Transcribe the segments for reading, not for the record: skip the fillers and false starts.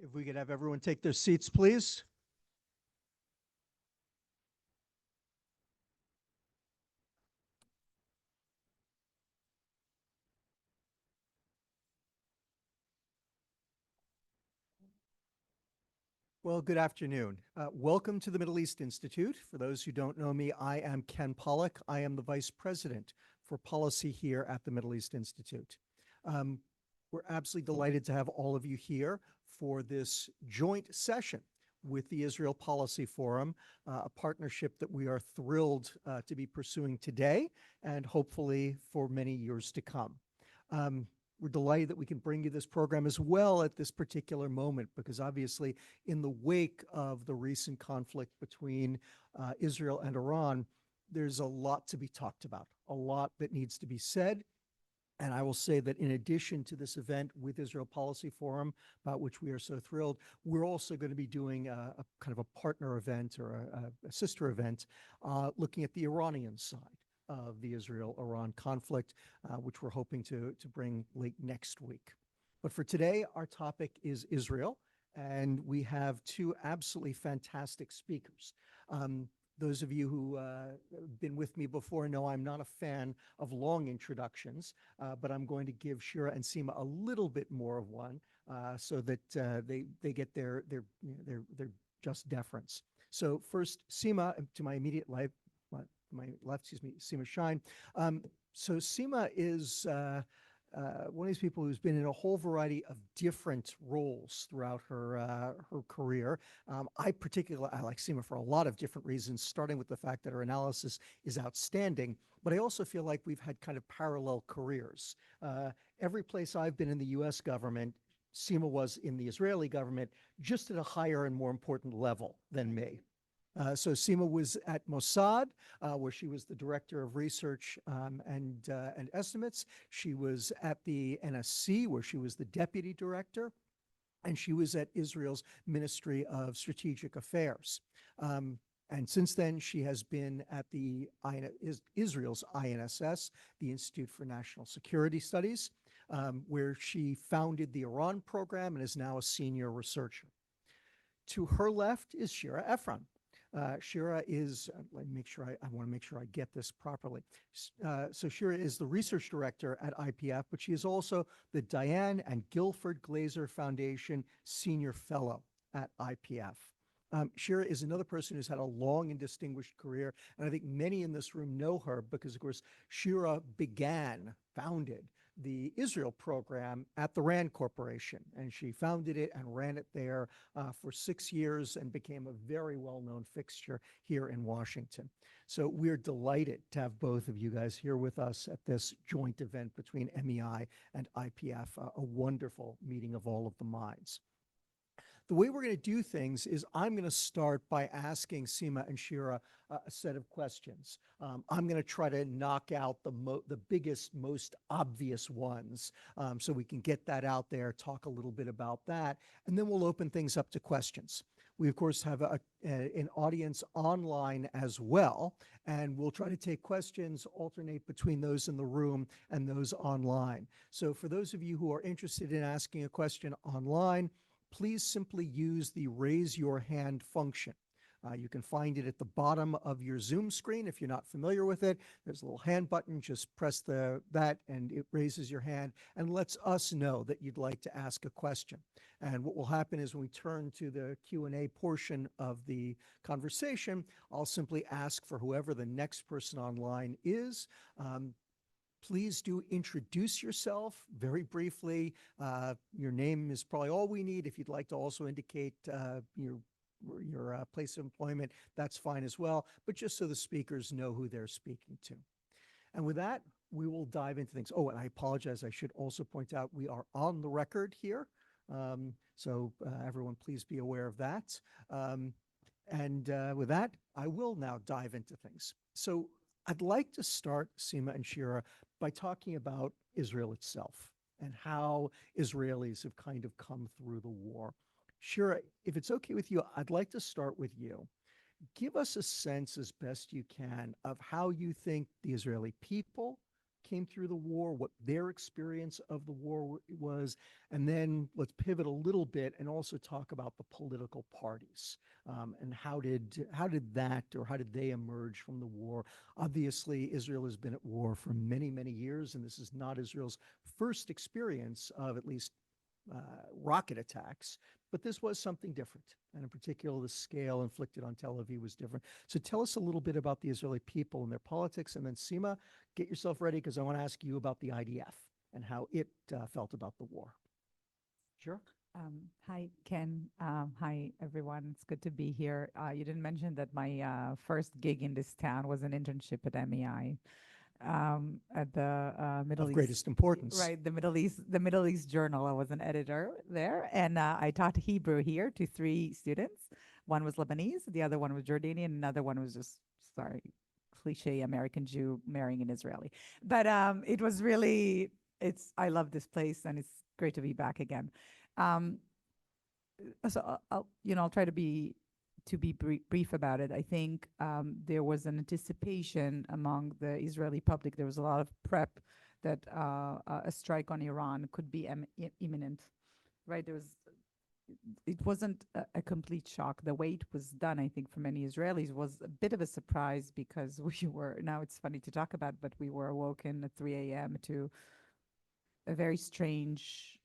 If we could have everyone take their seats, please. Well, good afternoon. Welcome to the Middle East Institute. For those who don't know me, I am Ken Pollack. I am the Vice President for Policy here at the Middle East Institute. Um, we're absolutely delighted to have all of you here for this joint session with the Israel Policy Forum, a partnership that we are thrilled to be pursuing today and hopefully for many years to come. We're delighted that we can bring you this program as well at this particular moment, because obviously in the wake of the recent conflict between Israel and Iran, there's a lot to be talked about, a lot that needs to be said. And I will say that in addition to this event with Israel Policy Forum, about which we are so thrilled, we're also going to be doing a kind of a partner event or a sister event looking at the Iranian side of the Israel-Iran conflict, which we're hoping to bring late next week. But for today, our topic is Israel, and we have two absolutely fantastic speakers. Those of you who have been with me before know I'm not a fan of long introductions, but I'm going to give Shira and Sima a little bit more of one so that they get their just deference. So first, Sima, to my immediate left, excuse me, Sima Shine. So Sima is one of these people who's been in a whole variety of different roles throughout her career. I like Sima for a lot of different reasons, starting with the fact that her analysis is outstanding, but I also feel like we've had kind of parallel careers. Every place I've been in the US government, Sima was in the Israeli government, just at a higher and more important level than me. So Sima was at Mossad, where she was the director of research and estimates. She was at the NSC, where she was the deputy director, and she was at Israel's Ministry of Strategic Affairs. And since then, she has been at the Israel's INSS, the Institute for National Security Studies, where she founded the Iran program and is now a senior researcher. To her left is Shira Efron. Shira is, let me make sure I want to make sure I get this properly. So Shira is the research director at IPF, but she is also the Diane and Guilford Glazer Foundation Senior Fellow at IPF. Shira is another person who's had a long and distinguished career, and I think many in this room know her because, of course, Shira founded the Israel program at the RAND Corporation, and she founded it and ran it there for 6 years and became a very well-known fixture here in Washington. So we're delighted to have both of you guys here with us at this joint event between MEI and IPF, a wonderful meeting of all of the minds. The way we're going to do things is I'm going to start by asking Sima and Shira a set of questions. I'm going to try to knock out the biggest, most obvious ones so we can get that out there, talk a little bit about that, and then we'll open things up to questions. We, of course, have an audience online as well, and we'll try to take questions, alternate between those in the room and those online. So for those of you who are interested in asking a question online, please simply use the raise your hand function. You can find it at the bottom of your Zoom screen. If you're not familiar with it, there's a little hand button. Just press that and it raises your hand and lets us know that you'd like to ask a question. And what will happen is when we turn to the Q&A portion of the conversation, I'll simply ask for whoever the next person online is. Please do introduce yourself very briefly. Your name is probably all we need. If you'd like to also indicate your place of employment, that's fine as well, but just so the speakers know who they're speaking to. And with that, we will dive into things. Oh, and I apologize. I should also point out we are on the record here. So everyone, please be aware of that. With that, I will now dive into things. So I'd like to start, Sima and Shira, by talking about Israel itself and how Israelis have kind of come through the war. Shira, if it's okay with you, I'd like to start with you. Give us a sense as best you can of how you think the Israeli people, came through the war, what their experience of the war was, and then let's pivot a little bit and also talk about the political parties, and how did they emerge from the war? Obviously, Israel has been at war for many, many years, and this is not Israel's first experience of at least uh, rocket attacks, but this was something different. And in particular, the scale inflicted on Tel Aviv was different. So tell us a little bit about the Israeli people and their politics. And then, Sima, get yourself ready because I want to ask you about the IDF and how it felt about the war. Sure. Hi, Ken. Hi, everyone. It's good to be here. You didn't mention that my first gig in this town was an internship at MEI, at the Of Middle East, greatest importance. right? The Middle East Journal. I was an editor there, and I taught Hebrew here to three students. One was Lebanese, the other one was Jordanian, another one was just sorry, cliche American Jew marrying an Israeli. But it was really, it's. I love this place, and it's great to be back again. Um, I'll try to be brief about it. I think there was an anticipation among the Israeli public. There was a lot of prep that a strike on Iran could be imminent, right? It wasn't a complete shock. The way it was done, I think, for many Israelis was a bit of a surprise because we were, now it's funny to talk about, but we were awoken at 3 a.m. to a very strange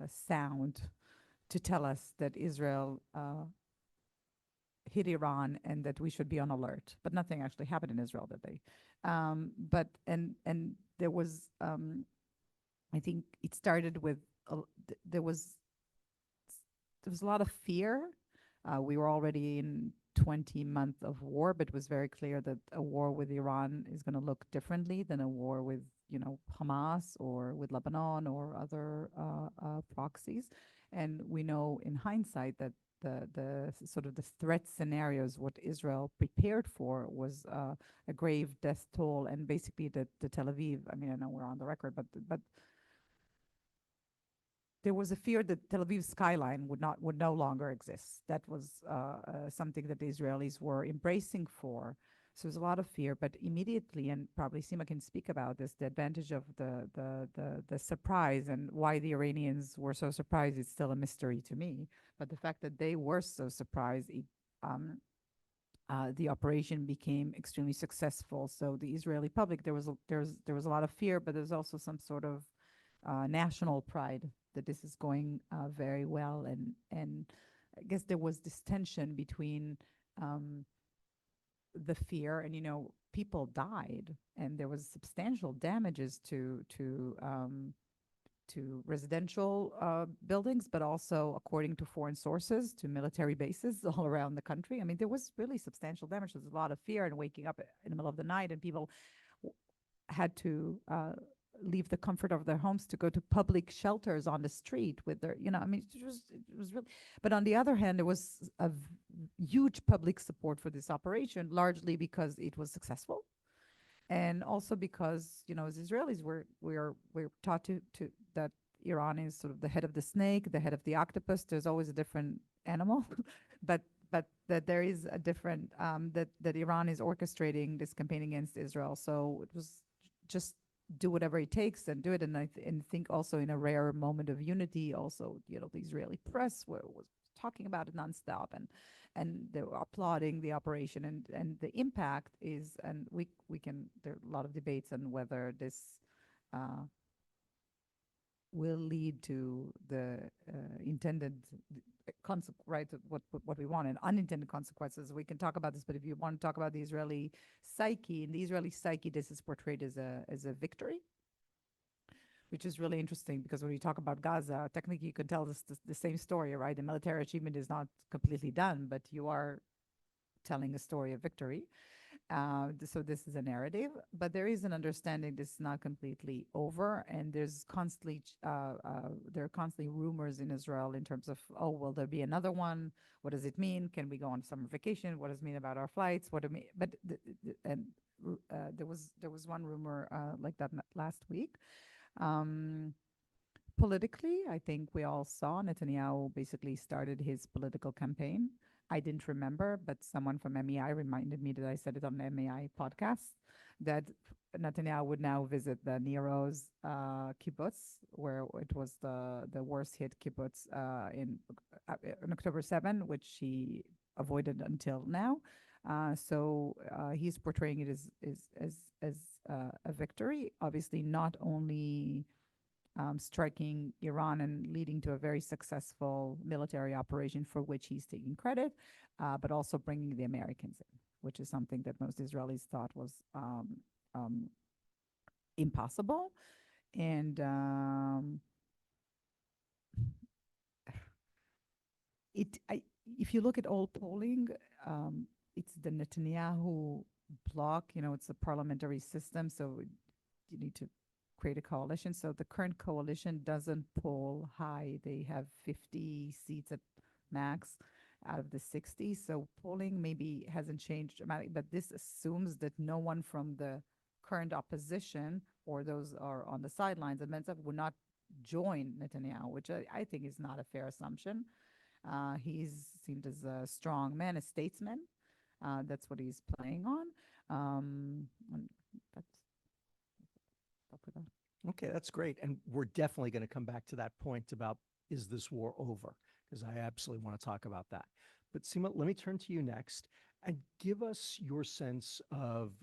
sound to tell us that Israel hit Iran and that we should be on alert. But nothing actually happened in Israel that day. But and there was, I think it started with there was a lot of fear. We were already in 20 months of war, but it was very clear that a war with Iran is going to look differently than a war with, Hamas or with Lebanon or other proxies. And we know in hindsight that the sort of the threat scenarios, what Israel prepared for was a grave death toll, and basically the Tel Aviv. I mean, I know we're on the record, but there was a fear that Tel Aviv skyline would no longer exist. That was something that the Israelis were embracing for. So there's a lot of fear, but immediately, and probably Sima can speak about this, the advantage of the surprise and why the Iranians were so surprised is still a mystery to me. But the fact that they were so surprised, the operation became extremely successful. So the Israeli public, there was a lot of fear, but there's also some sort of national pride that this is going very well, and I guess there was this tension between um, the fear, and people died, and there was substantial damages to residential buildings, but also, according to foreign sources, to military bases all around the country. I mean, there was really substantial damage. There's a lot of fear and waking up in the middle of the night, and people had to leave the comfort of their homes to go to public shelters on the street with their, I mean, it was really, but on the other hand, there was huge public support for this operation, largely because it was successful. And also because, as Israelis, we're taught to that Iran is sort of the head of the snake, the head of the octopus. There's always a different animal, but that there is a different that Iran is orchestrating this campaign against Israel. So it was just do whatever it takes and do it. And and think also in a rare moment of unity, also, the Israeli press was talking about it nonstop, and they were applauding the operation, and the impact is, and we can, there are a lot of debates on whether this uh, will lead to the intended right, what we want, and unintended consequences. We can talk about this, but if you want to talk about the Israeli psyche, in the Israeli psyche, this is portrayed as a victory, which is really interesting, because when we talk about Gaza, technically you can tell the same story, right? The military achievement is not completely done, but you are telling a story of victory. So this is a narrative, but there is an understanding this is not completely over, and there are constantly rumors in Israel in terms of, oh, will there be another one? What does it mean? Can we go on summer vacation? What does it mean about our flights? What do it mean? But there was one rumor like that last week. Um, Politically, I think we all saw Netanyahu basically started his political campaign. I didn't remember, but someone from MEI reminded me that I said it on the MEI podcast, that Netanyahu would now visit the Nero's kibbutz, where it was the worst hit kibbutz in October 7, which he avoided until now. He's portraying it as a victory. Obviously, not only striking Iran and leading to a very successful military operation for which he's taking credit, but also bringing the Americans in, which is something that most Israelis thought was um, impossible. And it, I, if you look at all polling, it's the Netanyahu bloc. You know, it's a parliamentary system, so you need to create a coalition. So the current coalition doesn't poll high. They have 50 seats at max out of the 60. So polling maybe hasn't changed dramatically, but this assumes that no one from the current opposition or those are on the sidelines and Mensah would not join Netanyahu, which I think is not a fair assumption. He's seen as a strong man, a statesman. That's what he's playing on. And that's up with that. Okay, that's great. And we're definitely going to come back to that point about, is this war over? Because I absolutely want to talk about that. But Sima, let me turn to you next and give us your sense of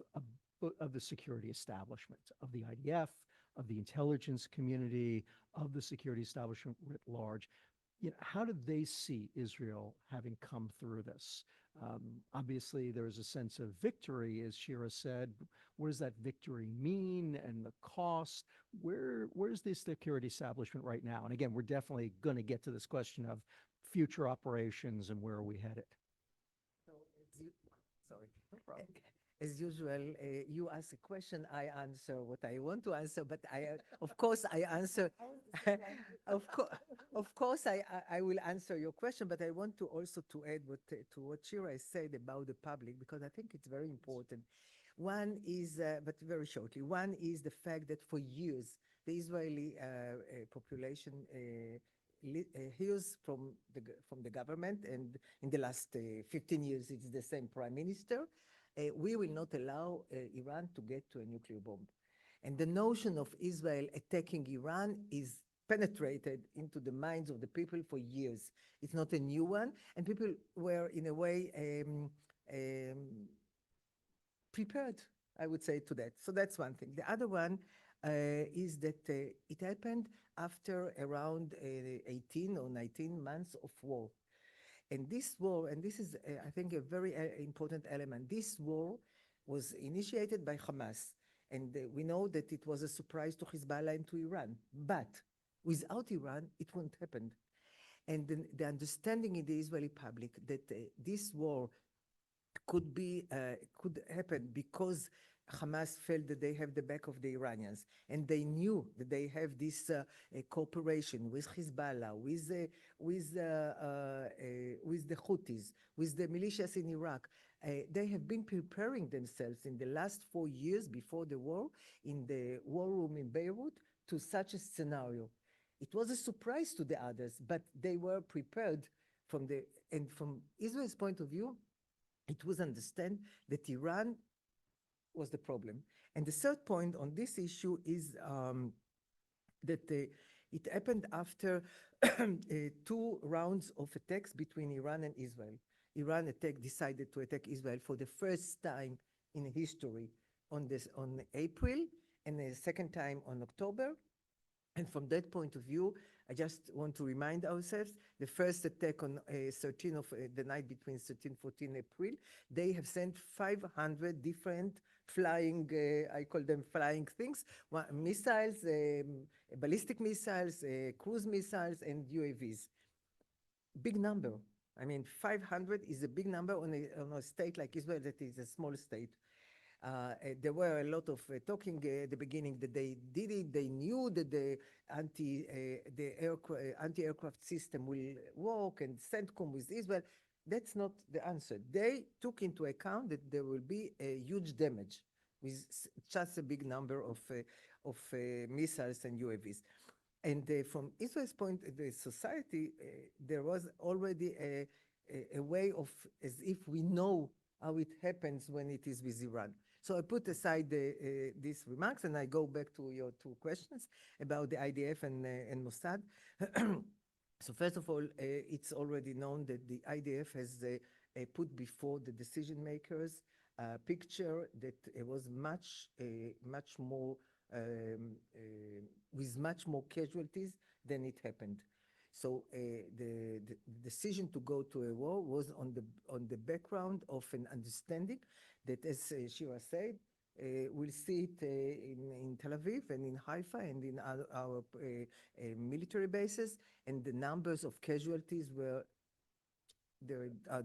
the security establishment, of the IDF, of the intelligence community, of the security establishment writ large. How did they see Israel having come through this? Obviously, there is a sense of victory, as Shira said. What does that victory mean, and the cost? Where's the security establishment right now? And again, we're definitely going to get to this question of future operations and where are we headed. So, sorry, no problem. As usual, you ask a question, I answer what I want to answer, but of course, I answer. Of course, I will answer your question, but I want to also to add to what Shira said about the public, because I think it's very important. One is, but very shortly, one is the fact that for years, the Israeli population hears from the government, and in the last 15 years, it's the same prime minister. We will not allow Iran to get to a nuclear bomb. And the notion of Israel attacking Iran is penetrated into the minds of the people for years. It's not a new one. And people were, in a way, prepared, I would say, to that. So that's one thing. The other one is that it happened after around 18 or 19 months of war. And this war, and this is, I think, a very important element, this war was initiated by Hamas. And we know that it was a surprise to Hezbollah and to Iran. But without Iran, it wouldn't happen. And the understanding in the Israeli public that this war could happen because Hamas felt that they have the back of the Iranians, and they knew that they have this cooperation with Hezbollah, with the Houthis, with the militias in Iraq. They have been preparing themselves in the last 4 years before the war in the war room in Beirut to such a scenario. It was a surprise to the others, but they were prepared and from Israel's point of view, it was understood that Iran was the problem. And the third point on this issue is that it happened after 2 rounds of attacks between Iran and Israel. Iran decided to attack Israel for the first time in history on April, and the second time on October. And from that point of view, I just want to remind ourselves, the first attack on the night between 13 and 14 April, they have sent 500 different flying, I call them flying things, missiles, ballistic missiles, cruise missiles, and UAVs. Big number. I mean, 500 is a big number on a state like Israel that is a small state. There were a lot of talking at the beginning that they did it. They knew that the anti-aircraft system will work, and CENTCOM with Israel. That's not the answer. They took into account that there will be a huge damage with just a big number of missiles and UAVs. And from Israel's point, the society, there was already a way of, as if we know how it happens when it is with Iran. So I put aside these remarks and I go back to your two questions about the IDF and Mossad. So first of all, it's already known that the IDF has put before the decision makers a picture that was much more, with much more casualties than it happened. So the decision to go to a war was on the background of an understanding that, as Shira said, we'll see it in Tel Aviv and in Haifa and in our military bases, and the numbers of casualties were there are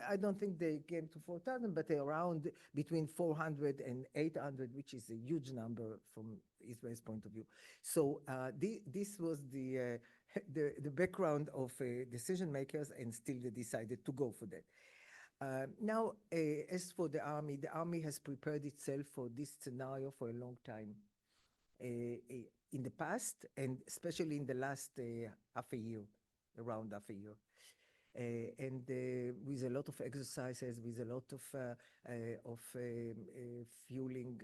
I don't think they came to 4,000, but around between 400 and 800, which is a huge number from Israel's point of view. So this was the background of decision makers, and still they decided to go for that. Now, as for the army has prepared itself for this scenario for a long time. In the past, and especially in the last half a year, around half a year. And with a lot of exercises, with a lot of fueling,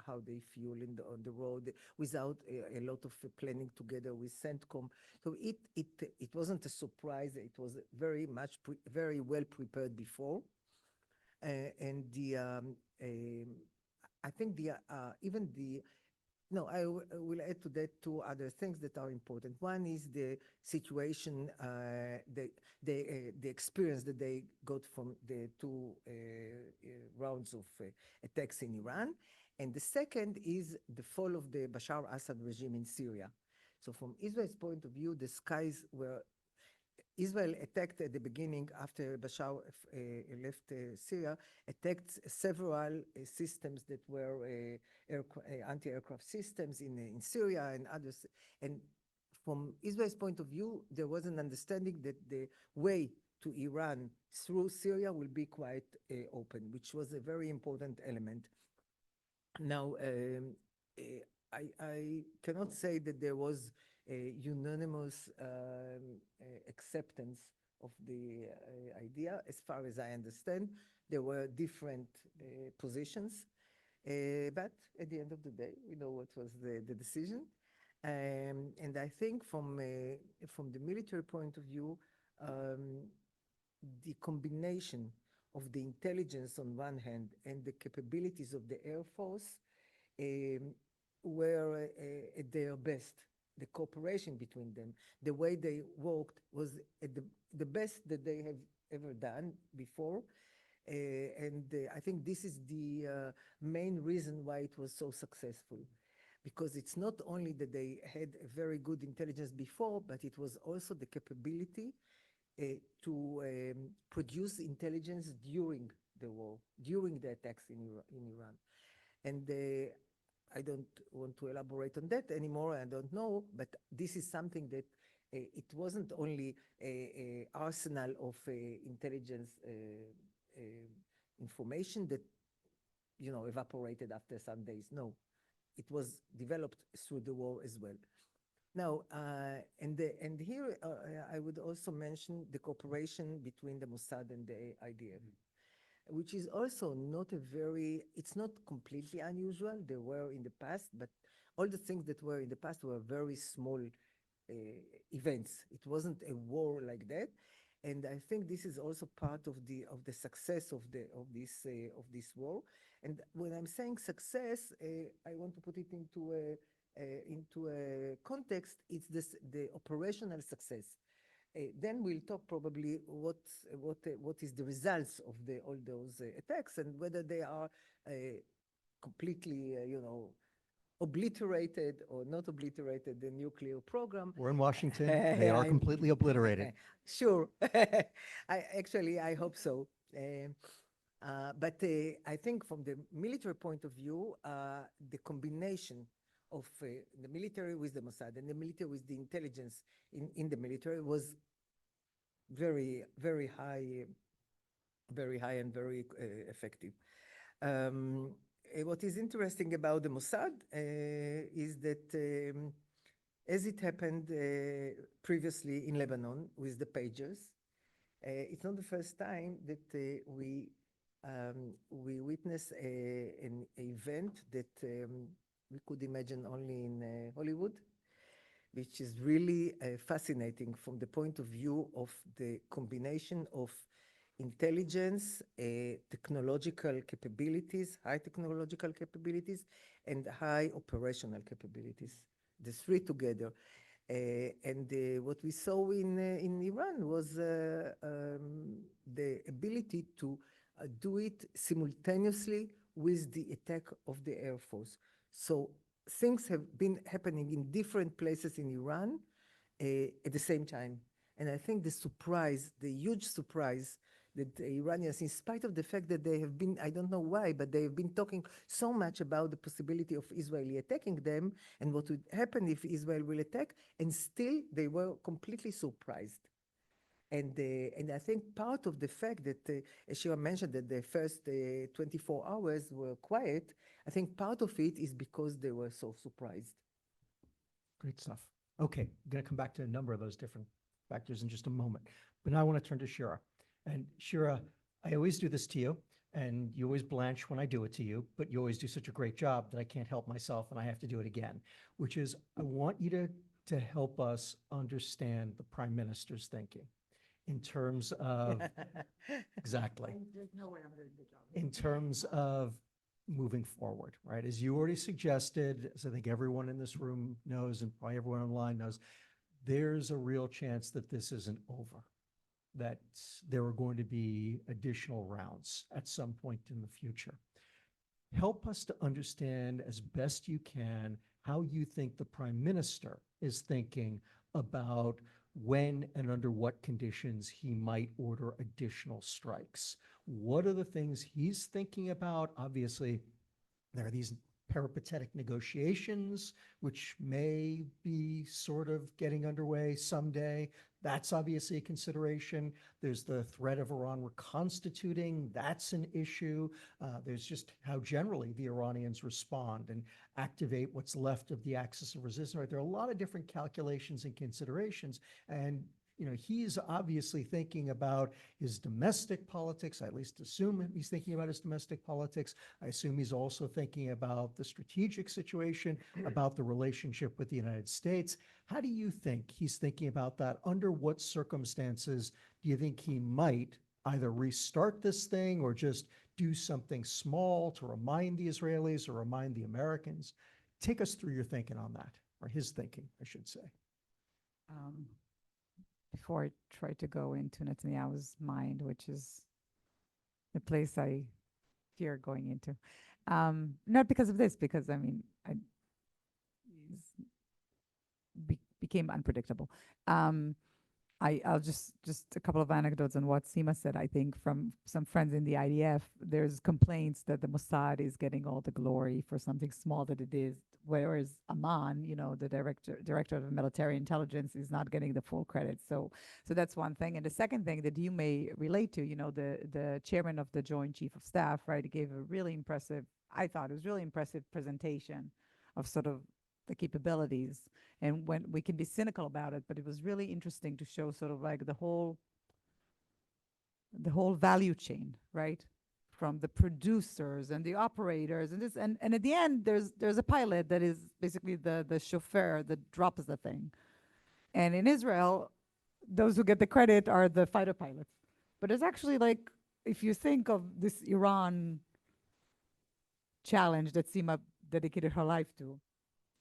how they fuel on the road, without a lot of planning together with CENTCOM. So it wasn't a surprise. It was very well prepared before. And I think even the no, I will add to that two other things that are important. One is the situation, the experience that they got from the two rounds of attacks in Iran. And the second is the fall of the Bashar Assad regime in Syria. So from Israel's point of view, the skies were Israel attacked at the beginning, after Bashar left Syria, attacked several systems that were anti-aircraft systems in Syria and others. And from Israel's point of view, there was an understanding that the way to Iran through Syria will be quite open, which was a very important element. Now, I cannot say that there was a unanimous acceptance of the idea. As far as I understand, there were different positions, but at the end of the day, we know what was the decision. And I think from the military point of view, the combination of the intelligence on one hand and the capabilities of the Air Force were at their best. The cooperation between them, the way they worked, was at the best that they have ever done before. And I think this is the main reason why it was so successful. Because it's not only that they had a very good intelligence before, but it was also the capability to produce intelligence during the war, during the attacks in Iran. And I don't want to elaborate on that anymore. I don't know, but this is something that it wasn't only an arsenal of intelligence information that, evaporated after some days. No, it was developed through the war as well. Now, and here I would also mention the cooperation between the Mossad and the IDF. Which is also not it's not completely unusual. There were in the past, but all the things that were in the past were very small events. It wasn't a war like that. And I think this is also part of the success of this war. And when I'm saying success, I want to put it into a context. It's the operational success. Then we'll talk probably what is the results of all those attacks, and whether they are completely, obliterated or not obliterated the nuclear program. We're in Washington. They are completely obliterated. Sure. I hope so. But I think from the military point of view, the combination of the military with the Mossad and the military with the intelligence in the military was very, very high and very effective. What is interesting about the Mossad is that as it happened previously in Lebanon with the pagers, it's not the first time that we we witnessed an event that we could imagine only in Hollywood, which is really fascinating from the point of view of the combination of intelligence, technological capabilities, high technological capabilities, and high operational capabilities, the three together. And what we saw in Iran was the ability to do it simultaneously with the attack of the Air Force. So things have been happening in different places in Iran at the same time. And I think the surprise, the huge surprise that the Iranians, in spite of the fact that they have been, I don't know why, but they have been talking so much about the possibility of Israeli attacking them and what would happen if Israel will attack, and still they were completely surprised. And I think part of the fact that, as Shira mentioned, that the first 24 hours were quiet, I think part of it is because they were so surprised. Great stuff. Okay, I'm going to come back to a number of those different factors in just a moment. But now I want to turn to Shira. And Shira, I always do this to you, and you always blanch when I do it to you, but you always do such a great job that I can't help myself and I have to do it again, which is I want you to help us understand the Prime Minister's thinking in terms of, exactly, There's no way I'm doing the job. in terms of moving forward, right? As you already suggested, as I think everyone in this room knows and probably everyone online knows, there's a real chance that this isn't over, that there are going to be additional rounds at some point in the future. Help us to understand as best you can how you think the Prime Minister is thinking about when and under what conditions he might order additional strikes. What are the things he's thinking about? Obviously, there are these peripatetic negotiations, which may be sort of getting underway someday. That's obviously a consideration. There's the threat of Iran reconstituting. That's an issue. There's just how generally the Iranians respond and activate what's left of the axis of resistance. Right? There are a lot of different calculations and considerations. And he's obviously thinking about his domestic politics. I at least assume he's thinking about his domestic politics. I assume he's also thinking about the strategic situation, about the relationship with the United States. How do you think he's thinking about that? Under what circumstances do you think he might either restart this thing or just do something small to remind the Israelis or remind the Americans? Take us through your thinking on that, or his thinking, I should say. Before I try to go into Netanyahu's mind, which is the place I fear going into. Not because of this, because became unpredictable. I'll just a couple of anecdotes on what Sima said. I think from some friends in the IDF, there's complaints that the Mossad is getting all the glory for something small that it is, whereas Amman, the director of military intelligence, is not getting the full credit. So that's one thing. And the second thing that you may relate to, the chairman of the Joint Chief of Staff, right, gave a really impressive, I thought it was really impressive presentation of sort of the capabilities, and when we can be cynical about it, but it was really interesting to show sort of like the whole value chain, right? From the producers and the operators and this, and at the end there's a pilot that is basically the chauffeur that drops the thing. And in Israel, those who get the credit are the fighter pilots. But it's actually like, if you think of this Iran challenge that Sima dedicated her life to,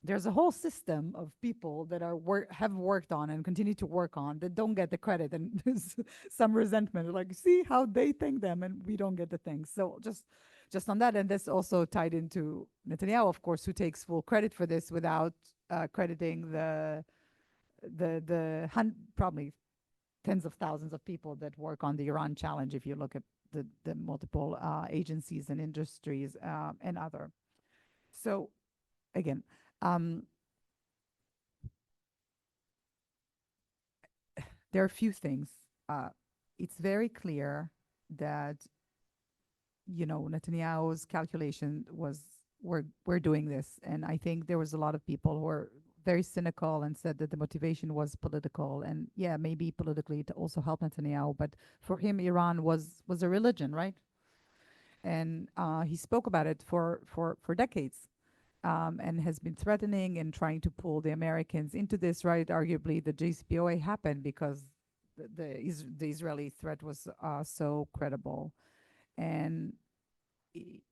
there's a whole system of people that have worked on and continue to work on that don't get the credit, and there's some resentment. Like, see how they thank them and we don't get the things. So just on that, and this also tied into Netanyahu, of course, who takes full credit for this without crediting the probably tens of thousands of people that work on the Iran challenge. If you look at the multiple agencies and industries and other. So again. There are a few things. It's very clear that, Netanyahu's calculation was, we're doing this. And I think there was a lot of people who were very cynical and said that the motivation was political. And yeah, maybe politically to also help Netanyahu. But for him, Iran was a religion, right? And he spoke about it for decades, and has been threatening and trying to pull the Americans into this, right? Arguably, the JCPOA happened because the Israeli threat was so credible. And he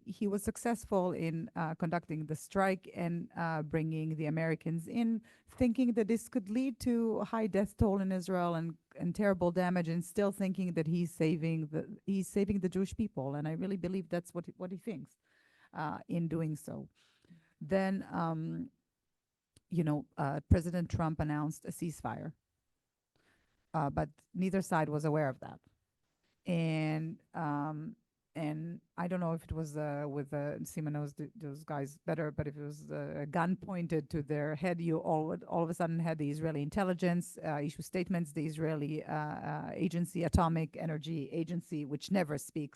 he was successful in conducting the strike and bringing the Americans in, thinking that this could lead to a high death toll in Israel and terrible damage, and still thinking that he's saving the Jewish people. And I really believe that's what he thinks in doing so. Then, President Trump announced a ceasefire, but neither side was aware of that. And I don't know if it was with Sima knows those guys better, but if it was a gun pointed to their head, you all of a sudden had the Israeli intelligence issue statements, the Israeli agency, Atomic Energy Agency, which never speak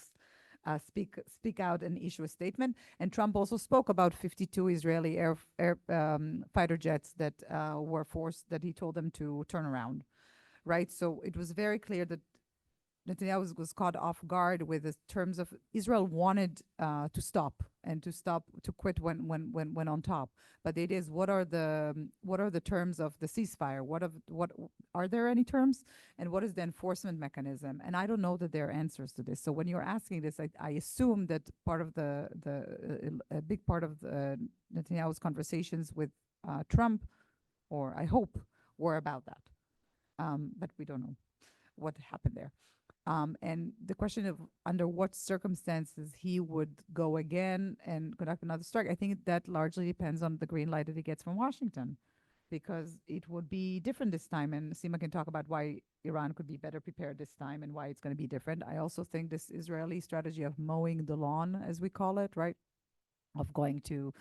out and issue a statement. And Trump also spoke about 52 Israeli fighter jets that were forced, that he told them to turn around, right? So it was very clear that Netanyahu was caught off guard with the terms of Israel wanted to quit when on top. But the idea is, what are the terms of the ceasefire? What are there any terms? And what is the enforcement mechanism? And I don't know that there are answers to this. So when you're asking this, I assume that part of a big part of Netanyahu's conversations with Trump, or I hope, were about that. But we don't know what happened there. And the question of under what circumstances he would go again and conduct another strike, I think that largely depends on the green light that he gets from Washington, because it would be different this time. And Sima can talk about why Iran could be better prepared this time and why it's going to be different. I also think this Israeli strategy of mowing the lawn, as we call it, right, of going to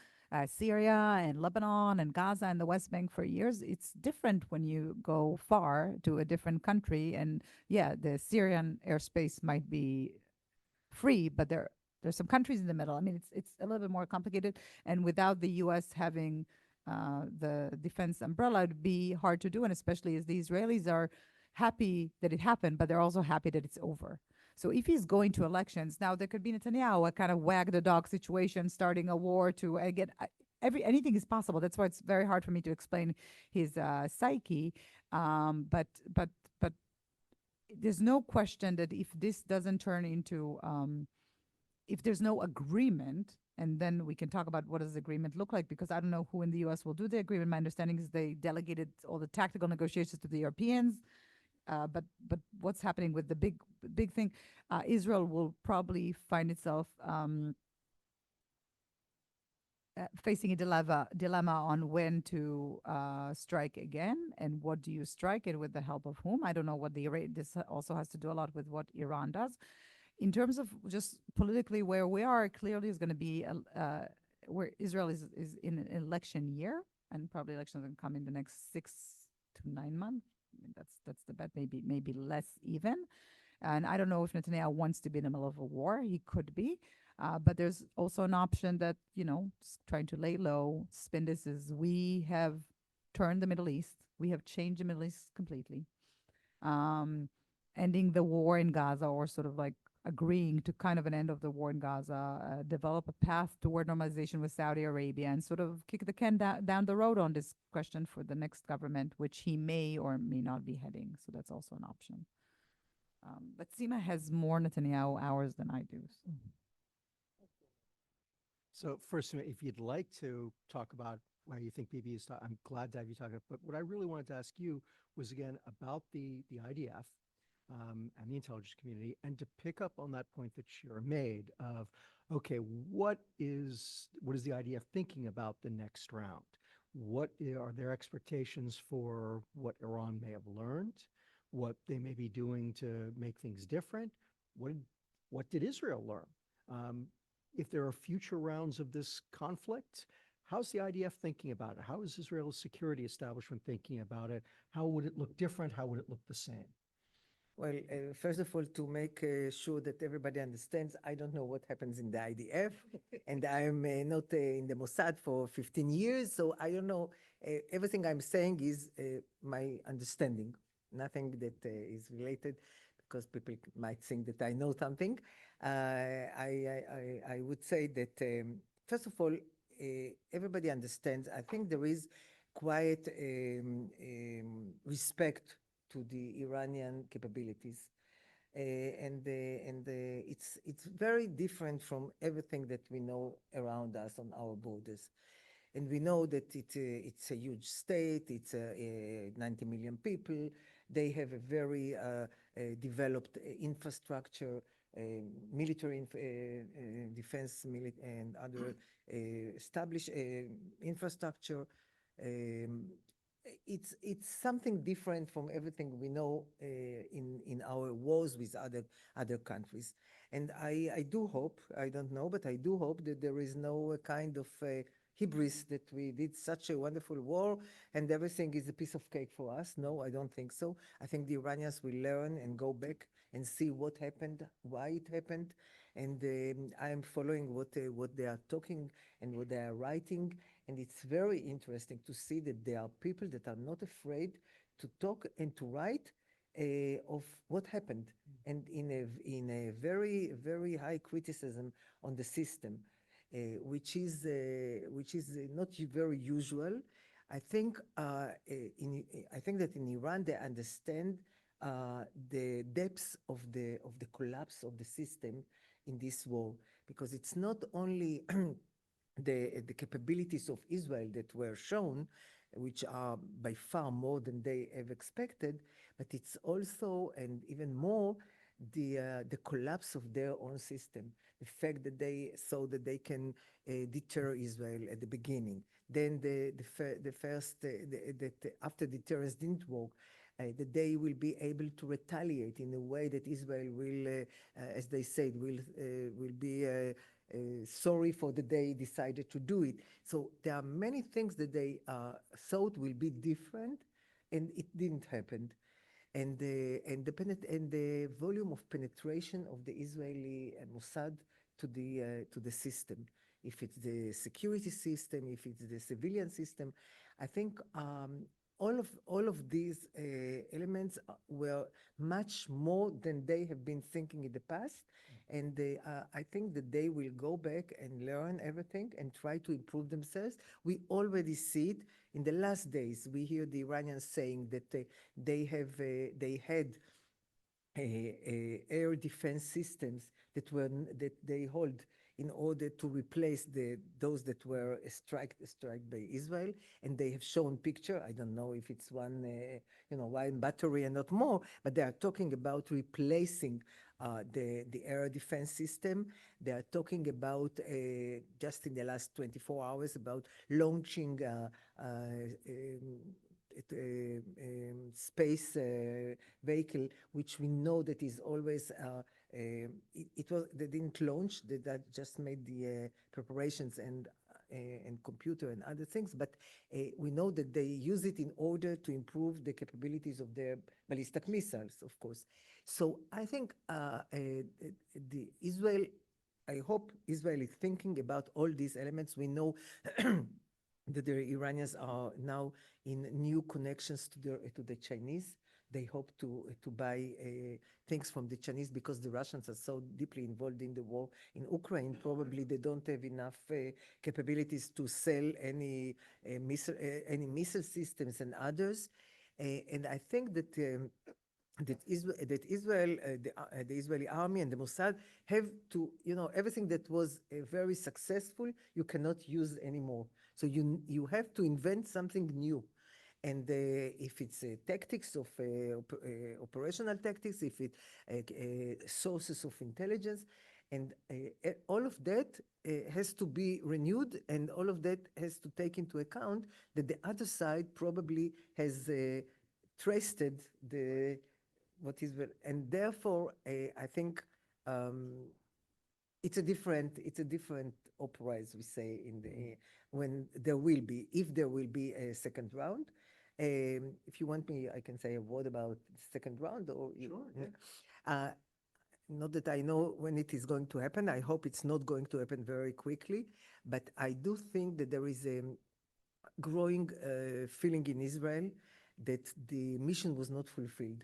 Syria and Lebanon and Gaza and the West Bank for years. It's different when you go far to a different country. And yeah, the Syrian airspace might be free, but there's some countries in the middle. I mean, it's a little bit more complicated. And without the U.S. having the defense umbrella, it'd be hard to do. And especially as the Israelis are happy that it happened, but they're also happy that it's over. So if he's going to elections, now there could be Netanyahu, a kind of wag the dog situation, starting a war to get anything is possible. That's why it's very hard for me to explain his psyche. But there's no question that if this doesn't turn into, if there's no agreement, and then we can talk about what does the agreement look like, because I don't know who in the U.S. will do the agreement. My understanding is they delegated all the tactical negotiations to the Europeans. But what's happening with the big thing? Israel will probably find itself facing a dilemma on when to strike again, and what do you strike, and with the help of whom? I don't know what this also has to do a lot with what Iran does. In terms of just politically where we are, clearly is going to be where Israel is in an election year, and probably elections are going to come in the next 6 to 9 months. I mean, that's the bet, maybe less even. And I don't know if Netanyahu wants to be in the middle of a war. He could be. But there's also an option that, trying to lay low, spin this as we have turned the Middle East. We have changed the Middle East completely. Ending the war in Gaza, or sort of like agreeing to kind of an end of the war in Gaza, develop a path toward normalization with Saudi Arabia, and sort of kick the can down the road on this question for the next government, which he may or may not be heading. So that's also an option. But Sima has more Netanyahu hours than I do. So first, if you'd like to talk about why you think Bibi is, I'm glad to have you talk about. But what I really wanted to ask you was again about the IDF and the intelligence community, and to pick up on that point that Shira made of, okay, what is the IDF thinking about the next round? What are their expectations for what Iran may have learned, what they may be doing to make things different? What did Israel learn? If there are future rounds of this conflict, how's the IDF thinking about it? How is Israel's security establishment thinking about it? How would it look different? How would it look the same? Well, first of all, to make sure that everybody understands, I don't know what happens in the IDF, and I'm not in the Mossad for 15 years, so I don't know. Everything I'm saying is my understanding, nothing that is related. because people might think that I know something. I would say that, first of all, everybody understands. I think there is quite respect to the Iranian capabilities. It's very different from everything that we know around us on our borders. And we know that it's a huge state, it's 90 million people. They have a very developed infrastructure, military defense and other established infrastructure. Um, it's something different from everything we know in our wars with other countries. And I do hope, I don't know, but I do hope that there is no kind of hubris that we did such a wonderful war and everything is a piece of cake for us. No, I don't think so. I think the Iranians will learn and go back and see what happened, why it happened. And I am following what they are talking and what they are writing. And it's very interesting to see that there are people that are not afraid to talk and to write of what happened, and in a very, very high criticism on the system, which is not very usual. I think I think that in Iran they understand the depths of the collapse of the system in this war, because it's not only the capabilities of Israel that were shown, which are by far more than they have expected, but it's also, and even more, the collapse of their own system. The fact that they saw that they can deter Israel at the beginning. Then the first, that after deterrence didn't work, that they will be able to retaliate in a way that Israel will, as they said, will be sorry for the day decided to do it. So there are many things that they thought will be different, and it didn't happen. And the volume of penetration of the Israeli Mossad to the system, if it's the security system, if it's the civilian system, I think all of these elements were much more than they have been thinking in the past. And I think that they will go back and learn everything and try to improve themselves. We already see it in the last days. We hear the Iranians saying that they had air defense systems that they hold in order to replace those that were struck by Israel, and they have shown picture. I don't know if it's one battery and not more, but they are talking about replacing the air defense system. They are talking about just in the last 24 hours about launching space vehicle, which we know that is always they didn't launch, that just made the preparations and computer and other things, but we know that they use it in order to improve the capabilities of their ballistic missiles, of course. So I think the Israel, I hope Israel is thinking about all these elements. We know that the Iranians are now in new connections to the Chinese. They hope to buy things from the Chinese because the Russians are so deeply involved in the war in Ukraine. Probably they don't have enough capabilities to sell any missile systems and others. And I think that Israel, the Israeli army and the Mossad have to, everything that was very successful, you cannot use anymore. So you have to invent something new. And if it's tactics of operational tactics, if it sources of intelligence, and all of that has to be renewed, and all of that has to take into account that the other side probably has trusted what is, and therefore I think it's a different opera, as we say, when there will be, if there will be a second round. If you want me, I can say a word about the second round, or Sure, yeah. Not that I know when it is going to happen. I hope it's not going to happen very quickly, but I do think that there is a growing feeling in Israel that the mission was not fulfilled.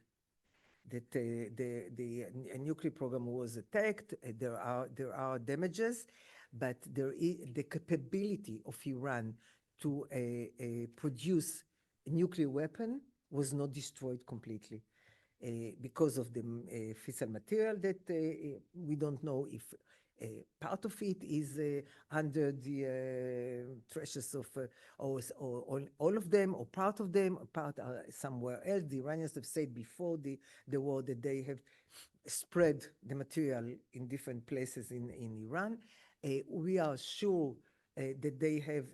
that the nuclear program was attacked. There are damages, but the capability of Iran to produce a nuclear weapon was not destroyed completely because of the fissile material that we don't know if part of it is under the threshes of or all of them or part of them or part are somewhere else. The Iranians have said before the war that they have spread the material in different places in Iran. We are sure that they have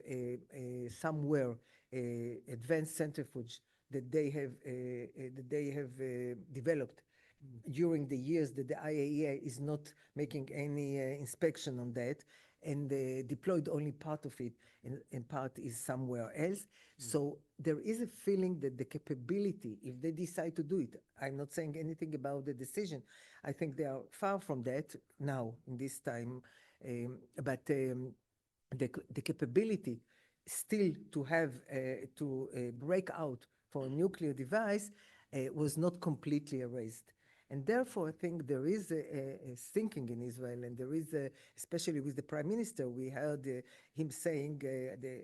somewhere advanced centrifuge that they have developed during the years that the IAEA is not making any inspection on that, and deployed only part of it, and part is somewhere else. So there is a feeling that the capability, if they decide to do it, I'm not saying anything about the decision. I think they are far from that now in this time, but the capability still to have to break out for a nuclear device was not completely erased. And therefore, I think there is a thinking in Israel, and there is, especially with the prime minister, we heard him saying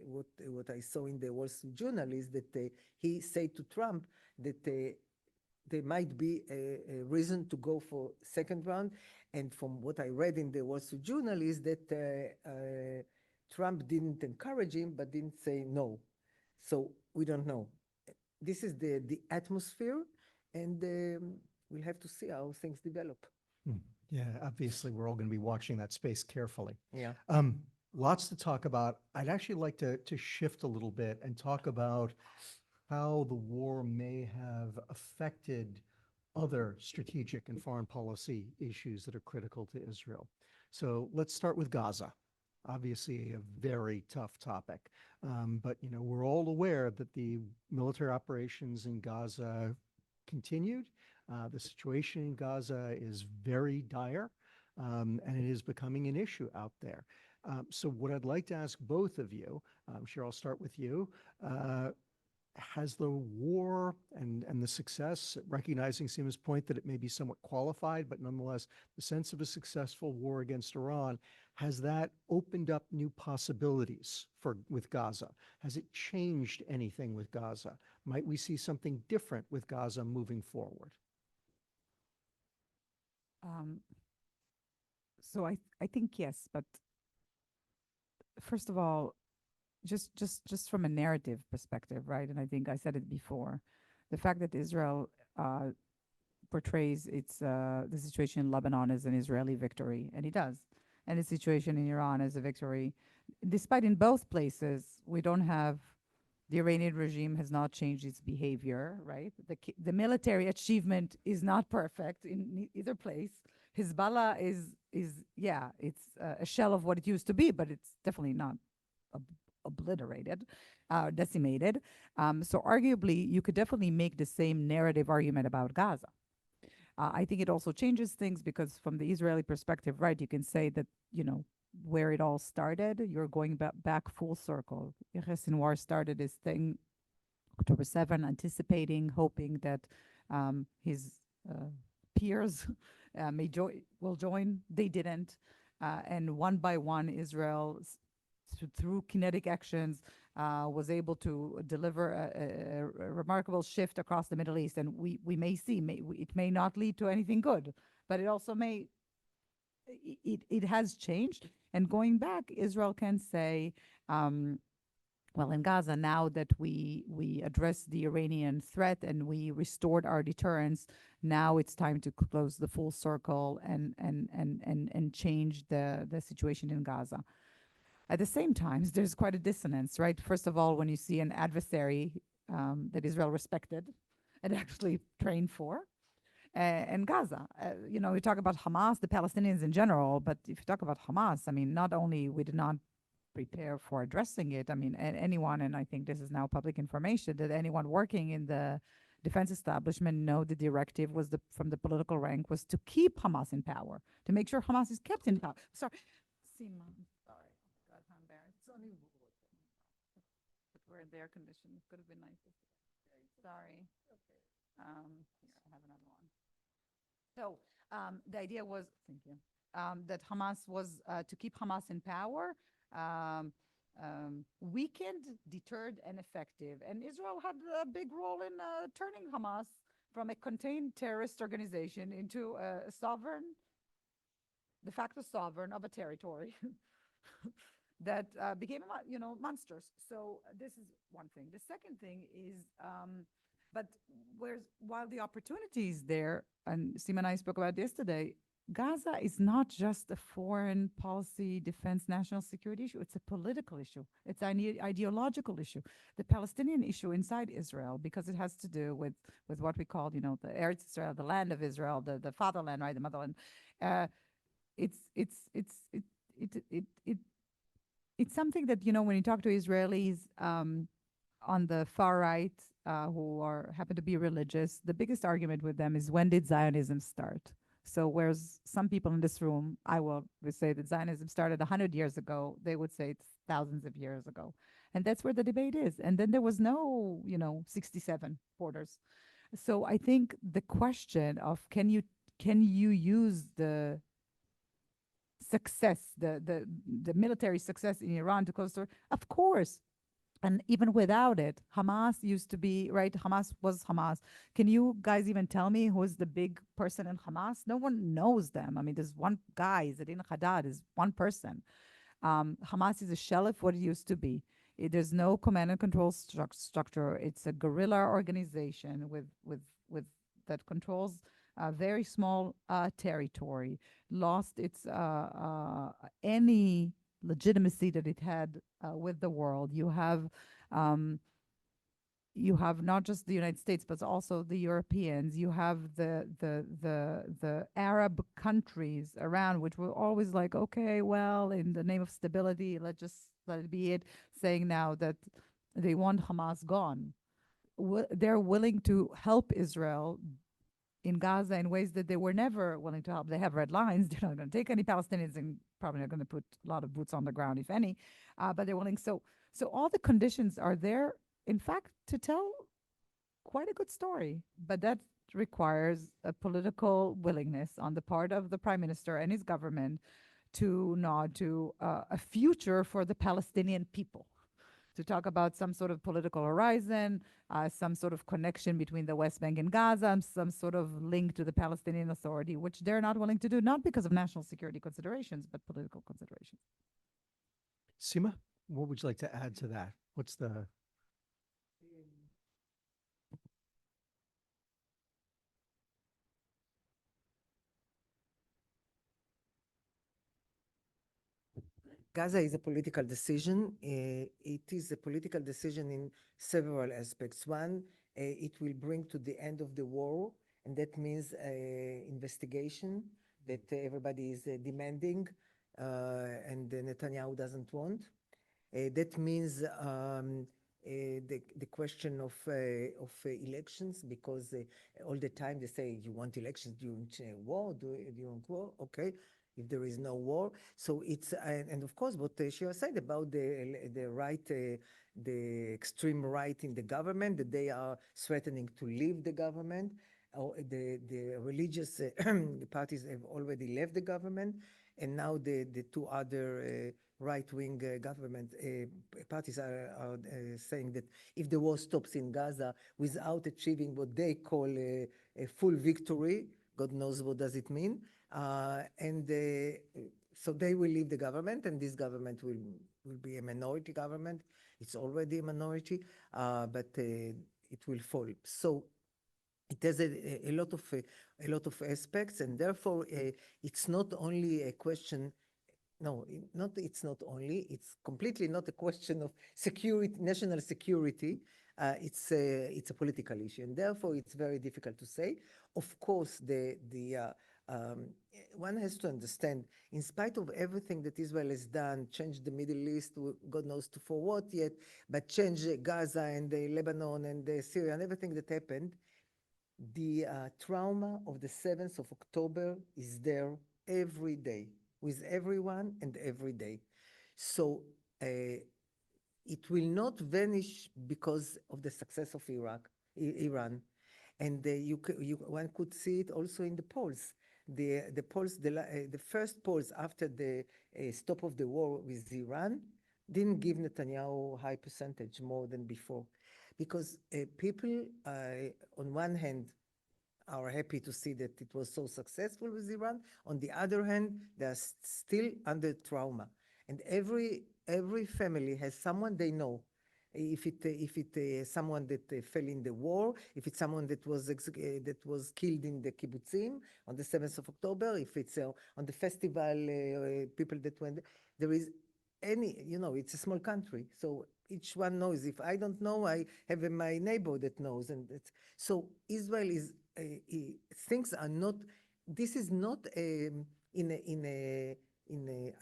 what I saw in the Wall Street Journal is that he said to Trump that there might be a reason to go for second round. And from what I read in the Wall Street Journal is that Trump didn't encourage him, but didn't say no. So we don't know. This is the atmosphere, and we'll have to see how things develop. Yeah, obviously, we're all going to be watching that space carefully. Yeah. Lots to talk about. I'd actually like to shift a little bit and talk about how the war may have affected other strategic and foreign policy issues that are critical to Israel. So let's start with Gaza. Obviously, a very tough topic, but we're all aware that the military operations in Gaza continued. The situation in Gaza is very dire, and it is becoming an issue out there. So what I'd like to ask both of you, Shira, I'll start with you. Has the war and the success, recognizing Sima's point that it may be somewhat qualified, but nonetheless, the sense of a successful war against Iran, has that opened up new possibilities with Gaza? Has it changed anything with Gaza? Might we see something different with Gaza moving forward? So I think yes, but first of all, just from a narrative perspective, right? And I think I said it before, the fact that Israel portrays the situation in Lebanon as an Israeli victory, and it does, and the situation in Iran as a victory, despite in both places we don't have. The Iranian regime has not changed its behavior, right? The military achievement is not perfect in either place. Hezbollah is it's a shell of what it used to be, but it's definitely not obliterated, decimated. So arguably, you could definitely make the same narrative argument about Gaza. I think it also changes things because from the Israeli perspective, right, you can say that, where it all started, you're going back full circle. Yahya Sinwar started his thing October 7, anticipating, hoping that his peers will join. They didn't. And one by one, Israel, through kinetic actions, was able to deliver a remarkable shift across the Middle East. And we may see, it may not lead to anything good, but it also may, it has changed. And going back, Israel can say, well, in Gaza, now that we addressed the Iranian threat and we restored our deterrence, now it's time to close the full circle and change the situation in Gaza. At the same time, there's quite a dissonance, right? First of all, when you see an adversary that Israel respected and actually trained for, and Gaza. We talk about Hamas, the Palestinians in general, but if you talk about Hamas, I mean, not only we did not prepare for addressing it, I mean, anyone, and I think this is now public information, that anyone working in the defense establishment know the directive was from the political rank was to keep Hamas in power, to make sure Hamas is kept in power. Sorry, Sima, sorry. God, how embarrassed. It's only but we're in the air conditioning. Could have been nice. Sorry. Okay. Here, I have another one. So the idea was, thank you, that Hamas was to keep Hamas in power, um, weakened, deterred, and effective. And Israel had a big role in turning Hamas from a contained terrorist organization into a sovereign, de facto sovereign of a territory that became, monsters. So this is one thing. The second thing is, but while the opportunity is there, and Sima and I spoke about yesterday, Gaza is not just a foreign policy, defense, national security issue. It's a political issue. It's an ideological issue. The Palestinian issue inside Israel, because it has to do with what we call, the Eretz Israel, the land of Israel, the fatherland, right, the motherland. Uh, it's it's something that, when you talk to Israelis on the far right, who happen to be religious, the biggest argument with them is, when did Zionism start? So whereas some people in this room, would say that Zionism started 100 years ago, they would say it's thousands of years ago. And that's where the debate is. And then there was no, 67 borders. So I think the question of, can you use the success, the military success in Iran to close the door? Of course. And even without it, Hamas used to be, right? Hamas was Hamas. Can you guys even tell me who's the big person in Hamas? No one knows them. I mean, there's one guy, Zadin Haddad is one person. Hamas is a shell of what it used to be. There's no command and control structure. It's a guerrilla organization with that controls a very small territory. Lost its any legitimacy that it had with the world. Um, you have not just the United States, but also the Europeans. You have the Arab countries around, which were always like, okay, well, in the name of stability, let it be it. Saying now that they want Hamas gone, they're willing to help Israel in Gaza in ways that they were never willing to help. They have red lines. They're not going to take any Palestinians, and probably not going to put a lot of boots on the ground, if any. But they're willing. So all the conditions are there, in fact, to tell quite a good story. But that requires a political willingness on the part of the prime minister and his government to nod to a future for the Palestinian people, to talk about some sort of political horizon, some sort of connection between the West Bank and Gaza, and some sort of link to the Palestinian Authority, which they're not willing to do, not because of national security considerations, but political considerations. Sima, what would you like to add to that? What's the Gaza is a political decision. It is a political decision in several aspects. One, it will bring to the end of the war, and that means investigation that everybody is demanding, and Netanyahu doesn't want. That means the question of elections, because all the time they say, you want elections during war? Do you want war? Okay, if there is no war. So it's, and of course, what Shira said about the right, the extreme right in the government, that they are threatening to leave the government. Or the religious parties have already left the government, and now the two other right-wing government parties are saying that if the war stops in Gaza without achieving what they call a full victory, God knows what does it mean, and so they will leave the government, and this government will be a minority government. It's already a minority, but it will fall. So it has a lot of aspects, and therefore it's not only a question. No, it's not only. It's completely not a question of security, national security. It's a political issue, and therefore it's very difficult to say. Of course, one has to understand, in spite of everything that Israel has done, changed the Middle East, God knows for what yet, but change Gaza and Lebanon and Syria and everything that happened, the trauma of the 7th of October is there every day, with everyone and every day. So it will not vanish because of the success of Iran. And one could see it also in the polls. The polls, the first polls after the stop of the war with Iran didn't give Netanyahu high percentage more than before, because people, on one hand, are happy to see that it was so successful with Iran. On the other hand, they are still under trauma, and every family has someone they know. If it someone that fell in the war, if it's someone that was killed in the kibbutzim on the 7th of October, if it's on the festival, people that went, there is it's a small country, so each one knows. If I don't know, I have my neighbor that knows, and so Israel is things are not. This is not in a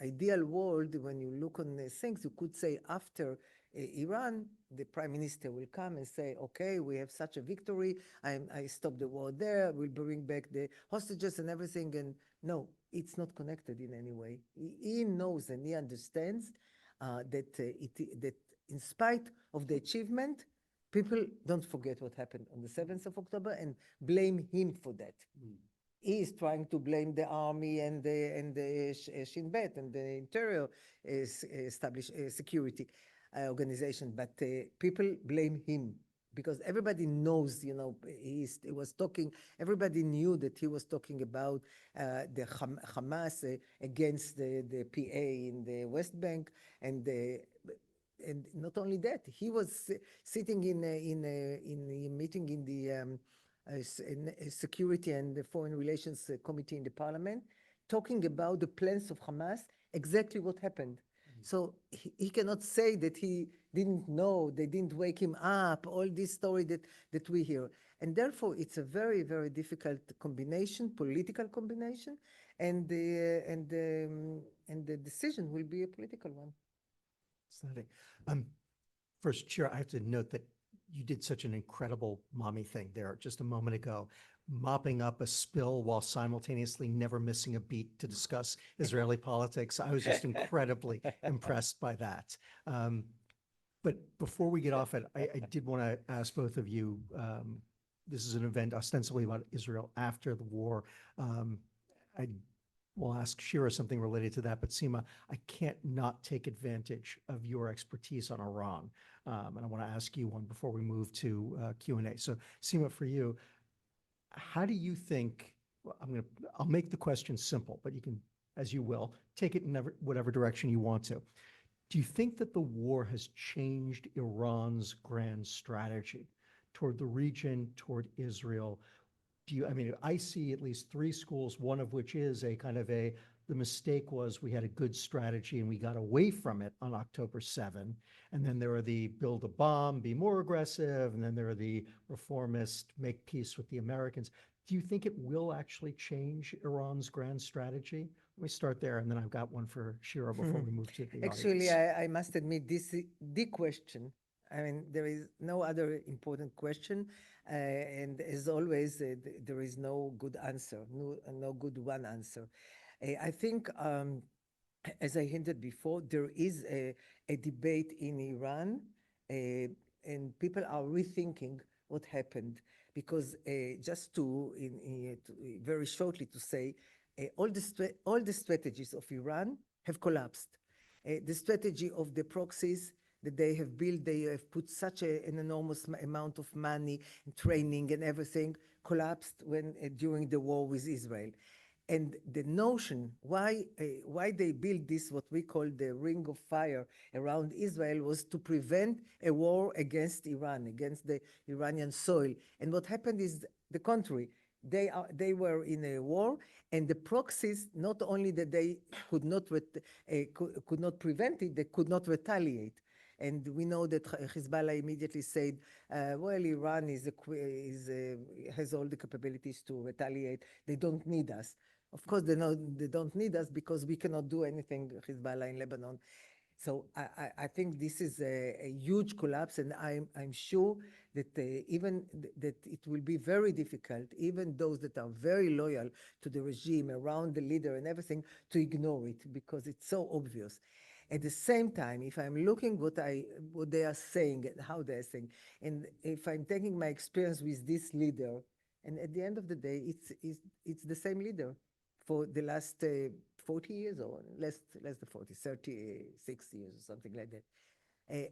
ideal world. When you look on things, you could say after Iran, the prime minister will come and say, okay, we have such a victory. I stopped the war there. We'll bring back the hostages and everything. And no, it's not connected in any way. He knows and he understands that in spite of the achievement, people don't forget what happened on the 7th of October and blame him for that. He is trying to blame the army and the Shin Bet and the interior security organization, but people blame him because everybody knows, he was talking, everybody knew that he was talking about the Hamas against the PA in the West Bank, and not only that, he was sitting in a meeting in the Security and the Foreign Relations Committee in the Parliament, talking about the plans of Hamas, exactly what happened. So he cannot say that he didn't know, they didn't wake him up, all this story that we hear. And therefore, it's a very, very difficult combination, political combination, and the decision will be a political one. Fascinating. First, Shira, I have to note that you did such an incredible mommy thing there just a moment ago, mopping up a spill while simultaneously never missing a beat to discuss Israeli politics. I was just incredibly impressed by that. But before we get off it, I did want to ask both of you, this is an event ostensibly about Israel after the war. I will ask Shira something related to that, but Sima, I can't not take advantage of your expertise on Iran. And I want to ask you one before we move to Q&A. So Sima, for you, how do you think, well, I'll make the question simple, but you can, as you will, take it in whatever direction you want to. Do you think that the war has changed Iran's grand strategy toward the region, toward Israel? I see at least three schools, one of which is a kind of the mistake was we had a good strategy and we got away from it on October 7. And then there are the build a bomb, be more aggressive. And then there are the reformist, make peace with the Americans. Do you think it will actually change Iran's grand strategy? Let me start there, and then I've got one for Shira before we move to the Actually, audience. I must admit, this is the question. I mean, there is no other important question. And as always, there is no good answer, no good one answer. I think, as I hinted before, there is a debate in Iran, and people are rethinking what happened. Because just very shortly to say, all the strategies of Iran have collapsed. The strategy of the proxies that they have built, they have put such an enormous amount of money and training and everything, collapsed during the war with Israel. And the notion why they built this, what we call the ring of fire around Israel, was to prevent a war against Iran, against the Iranian soil. And what happened is the contrary. They were in a war, and the proxies, not only that they could not prevent it, they could not retaliate. And we know that Hezbollah immediately said, well, Iran has all the capabilities to retaliate. They don't need us. Of course, they don't need us because we cannot do anything, Hezbollah in Lebanon. So I think this is a huge collapse, and I'm sure that that it will be very difficult, even those that are very loyal to the regime, around the leader and everything, to ignore it because it's so obvious. At the same time, if I'm looking what they are saying and how they are saying, and if I'm taking my experience with this leader, and at the end of the day, it's the same leader for the last 40 years or less than 40, 36 years or something like that.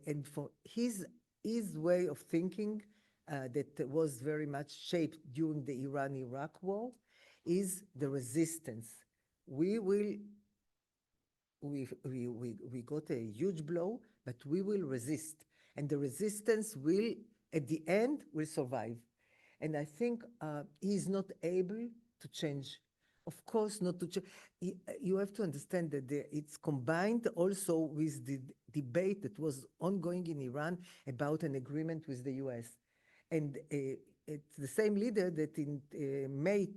And for his way of thinking that was very much shaped during the Iran-Iraq war is the resistance. We will we got a huge blow, but we will resist. And the resistance will, at the end, will survive. And I think he's not able to change. Of course, not to change. You have to understand that it's combined also with the debate that was ongoing in Iran about an agreement with the US. And it's the same leader that in May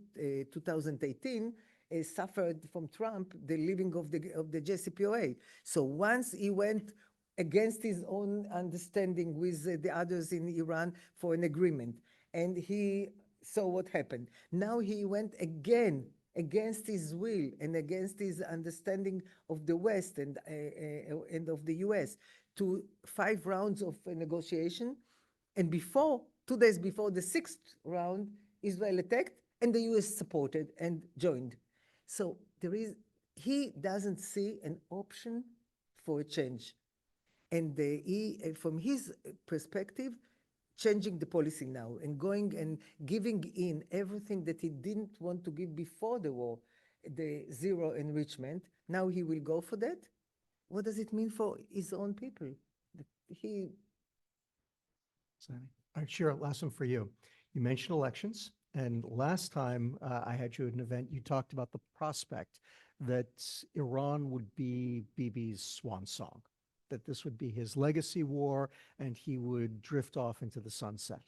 2018 suffered from Trump the leaving of the JCPOA. So once he went against his own understanding with the others in Iran for an agreement, and he saw what happened. Now he went again against his will and against his understanding of the West and of the US to 5 rounds of negotiation. And 2 days before the 6th round, Israel attacked and the US supported and joined. So he doesn't see an option for a change. And from his perspective, changing the policy now and going and giving in everything that he didn't want to give before the war, the zero enrichment, now he will go for that. What does it mean for his own people? He All right, Shira, last one for you. You mentioned elections, and last time I had you at an event, you talked about the prospect that Iran would be Bibi's swan song, that this would be his legacy war, and he would drift off into the sunset.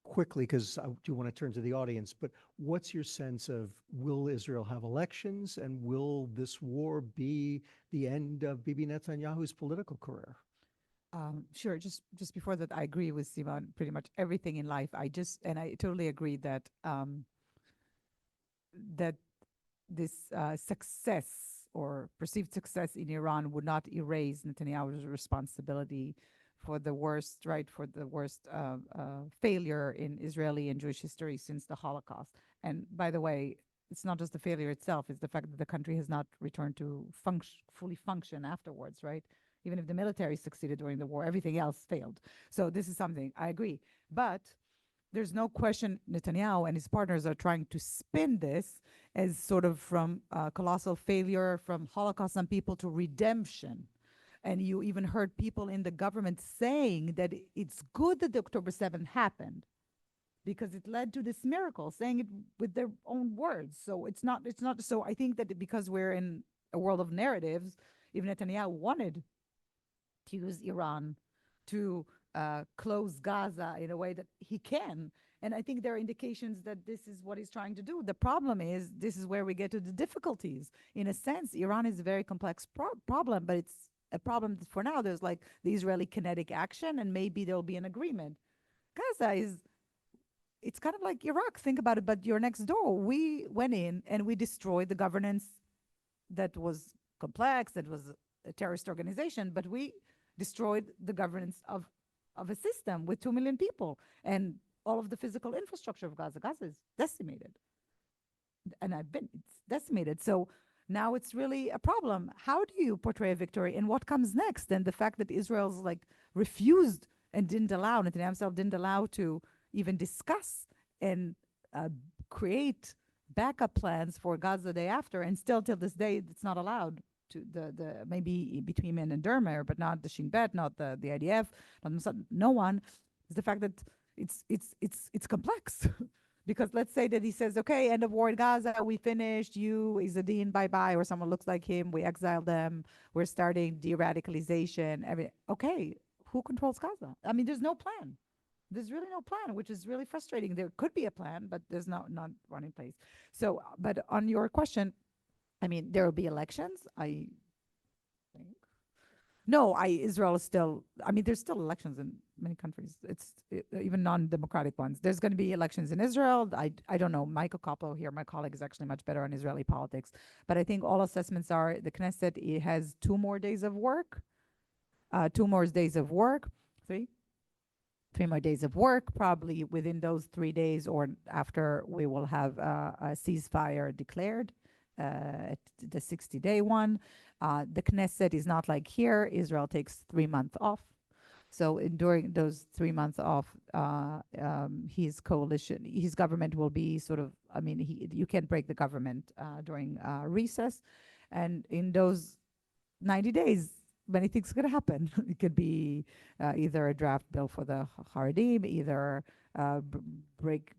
Quickly, because I do want to turn to the audience, but what's your sense of, will Israel have elections, and will this war be the end of Bibi Netanyahu's political career? Sure. Just before that, I agree with Sima on pretty much everything in life. I totally agree that that this success or perceived success in Iran would not erase Netanyahu's responsibility for the worst, right, for the worst failure in Israeli and Jewish history since the Holocaust. And by the way, it's not just the failure itself; it's the fact that the country has not returned to fully function afterwards, right? Even if the military succeeded during the war, everything else failed. So this is something I agree. But there's no question Netanyahu and his partners are trying to spin this as sort of from colossal failure, from Holocaust on people to redemption. And you even heard people in the government saying that it's good that the October 7th happened because it led to this miracle, saying it with their own words. So it's not, so I think that because we're in a world of narratives, even Netanyahu wanted to use Iran to close Gaza in a way that he can. And I think there are indications that this is what he's trying to do. The problem is, this is where we get to the difficulties. In a sense, Iran is a very complex problem, but it's a problem that for now there's like the Israeli kinetic action, and maybe there'll be an agreement. Gaza it's kind of like Iraq, think about it, but you're next door. We went in and we destroyed the governance that was complex, that was a terrorist organization, but we destroyed the governance of a system with 2 million people and all of the physical infrastructure of Gaza. Gaza is decimated. And it's decimated. So now it's really a problem. How do you portray a victory and what comes next? And the fact that Israel's like refused and didn't allow, Netanyahu himself didn't allow to even discuss and create backup plans for Gaza the day after, and still till this day, it's not allowed to the maybe between men and Dermer, but not the Shin Bet, not the IDF, not Mossad, no one, is the fact that it's complex. Because let's say that he says, okay, end of war in Gaza, we finished, you, Izzadin, bye-bye, or someone looks like him, we exile them, we're starting de-radicalization. I mean, okay, who controls Gaza? I mean, there's no plan. There's really no plan, which is really frustrating. There could be a plan, but there's not one in place. So, but on your question, I mean, there will be elections, I think. No, Israel is still, I mean, there's still elections in many countries. Even non-democratic ones. There's going to be elections in Israel. I don't know. Michael Koppel here, my colleague, is actually much better on Israeli politics. But I think all assessments are the Knesset has 2 more days of work, 2 more days of work, three, 3 more days of work. Probably within those 3 days or after, we will have a ceasefire declared, the 60-day one. The Knesset is not like here. Israel takes 3 months off. So during those 3 months off, his coalition, his government will be sort of, I mean, you can't break the government during recess. And in those 90 days, many things could happen. It could be either a draft bill for the Haredim, either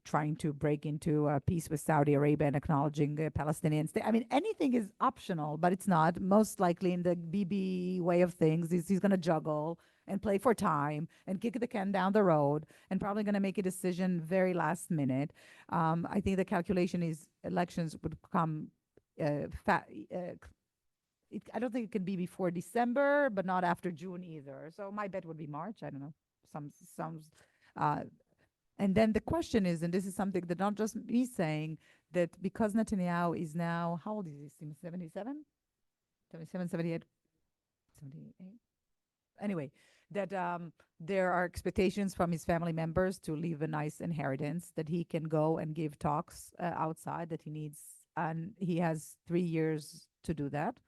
trying to break into a peace with Saudi Arabia and acknowledging the Palestinian state. I mean, anything is optional, but it's not. Most likely, in the Bibi way of things, he's going to juggle and play for time and kick the can down the road and probably going to make a decision very last minute. I think the calculation is elections would come I don't think it can be before December, but not after June either. So my bet would be March. I don't know. Uh, and then the question is, and this is something that not just me saying, that because Netanyahu is now, how old is he? 77? 77, 78, 78? Anyway, that there are expectations from his family members to leave a nice inheritance, that he can go and give talks outside, that he needs, and he has 3 years to do that.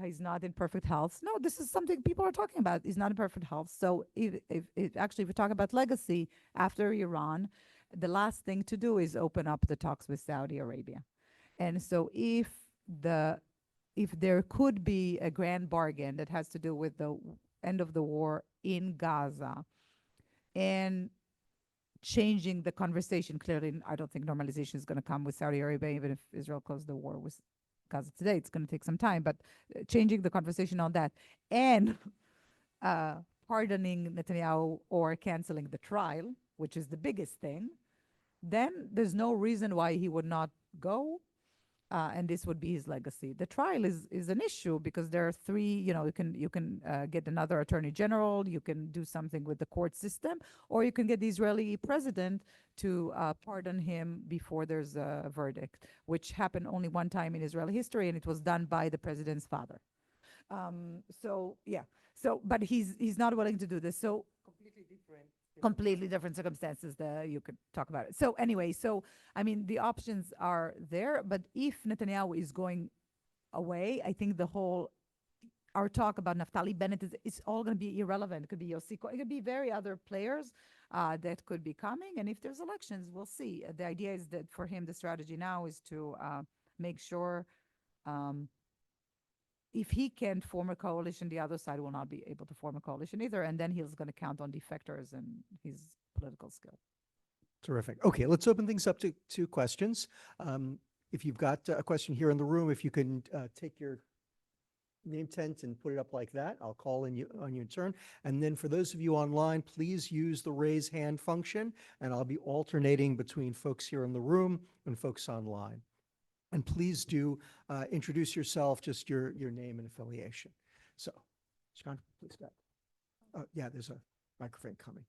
He's not in perfect health. No, this is something people are talking about. He's not in perfect health. So if we talk about legacy after Iran, the last thing to do is open up the talks with Saudi Arabia. And so if there could be a grand bargain that has to do with the end of the war in Gaza and changing the conversation, clearly, I don't think normalization is going to come with Saudi Arabia, even if Israel closed the war with Gaza today. It's going to take some time, but changing the conversation on that and pardoning Netanyahu or canceling the trial, which is the biggest thing, then there's no reason why he would not go. And this would be his legacy. The trial is an issue because there are 3. You can get another attorney general. You can do something with the court system, or you can get the Israeli president to pardon him before there's a verdict, which happened only one time in Israeli history, and it was done by the president's father. So yeah. So, but he's not willing to do this. So completely different circumstances that you could talk about it. So anyway, I mean, the options are there, but if Netanyahu is going away, I think our talk about Naftali Bennett is all going to be irrelevant. It could be Yosiko. It could be very other players that could be coming. And if there's elections, we'll see. The idea is that for him, the strategy now is to make sure if he can't form a coalition, the other side will not be able to form a coalition either. And then he's going to count on defectors and his political skill. Terrific. Okay, let's open things up to questions. If you've got a question here in the room, if you can take your name tent and put it up like that, I'll call on you in turn. And then for those of you online, please use the raise hand function, and I'll be alternating between folks here in the room and folks online. And please do introduce yourself, just your name and affiliation. So, Sean, please go. Yeah, there's a microphone coming.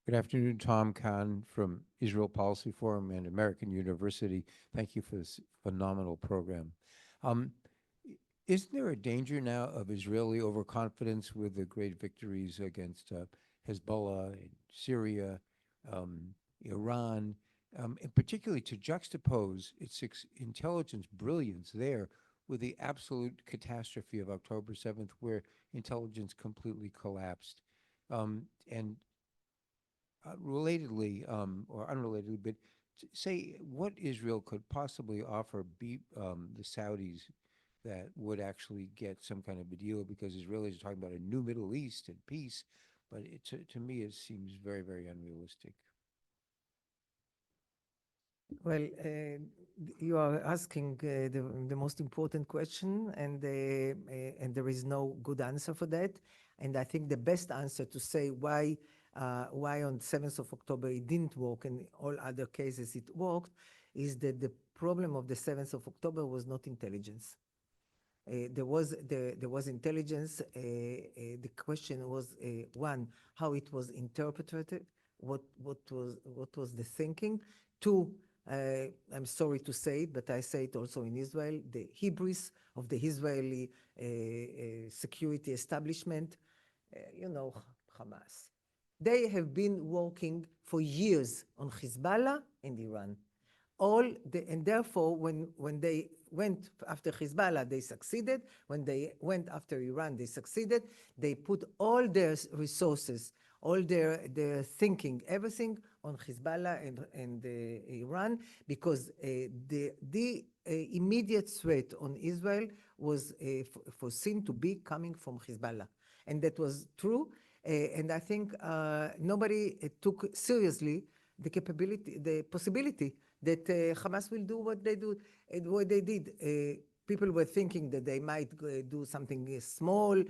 Good afternoon, Tom Kahn from Israel Policy Forum and American University. Thank you for this phenomenal program. Isn't there a danger now of Israeli overconfidence with the great victories against Hezbollah, Syria, Iran, and particularly to juxtapose its intelligence brilliance there with the absolute catastrophe of October 7th, where intelligence completely collapsed? Relatedly, or unrelatedly, but say what Israel could possibly offer the Saudis that would actually get some kind of a deal, because Israelis are talking about a new Middle East and peace, but to me it seems very, very unrealistic. Well, you are asking the most important question, and there is no good answer for that. And I think the best answer to say why on 7th of October it didn't work and all other cases it worked is that the problem of the 7th of October was not intelligence. There was intelligence. The question was one, how it was interpreted, what was the thinking. Two, I'm sorry to say it, but I say it also in Israel, the hubris of the Israeli security establishment, Hamas. They have been working for years on Hezbollah and Iran. And therefore, when they went after Hezbollah, they succeeded. When they went after Iran, they succeeded. They put all their resources, all their thinking, everything on Hezbollah and Iran, because the immediate threat on Israel was foreseen to be coming from Hezbollah. And that was true. And I think nobody took seriously the possibility that Hamas will do what they do, what they did. People were thinking that they might do something small,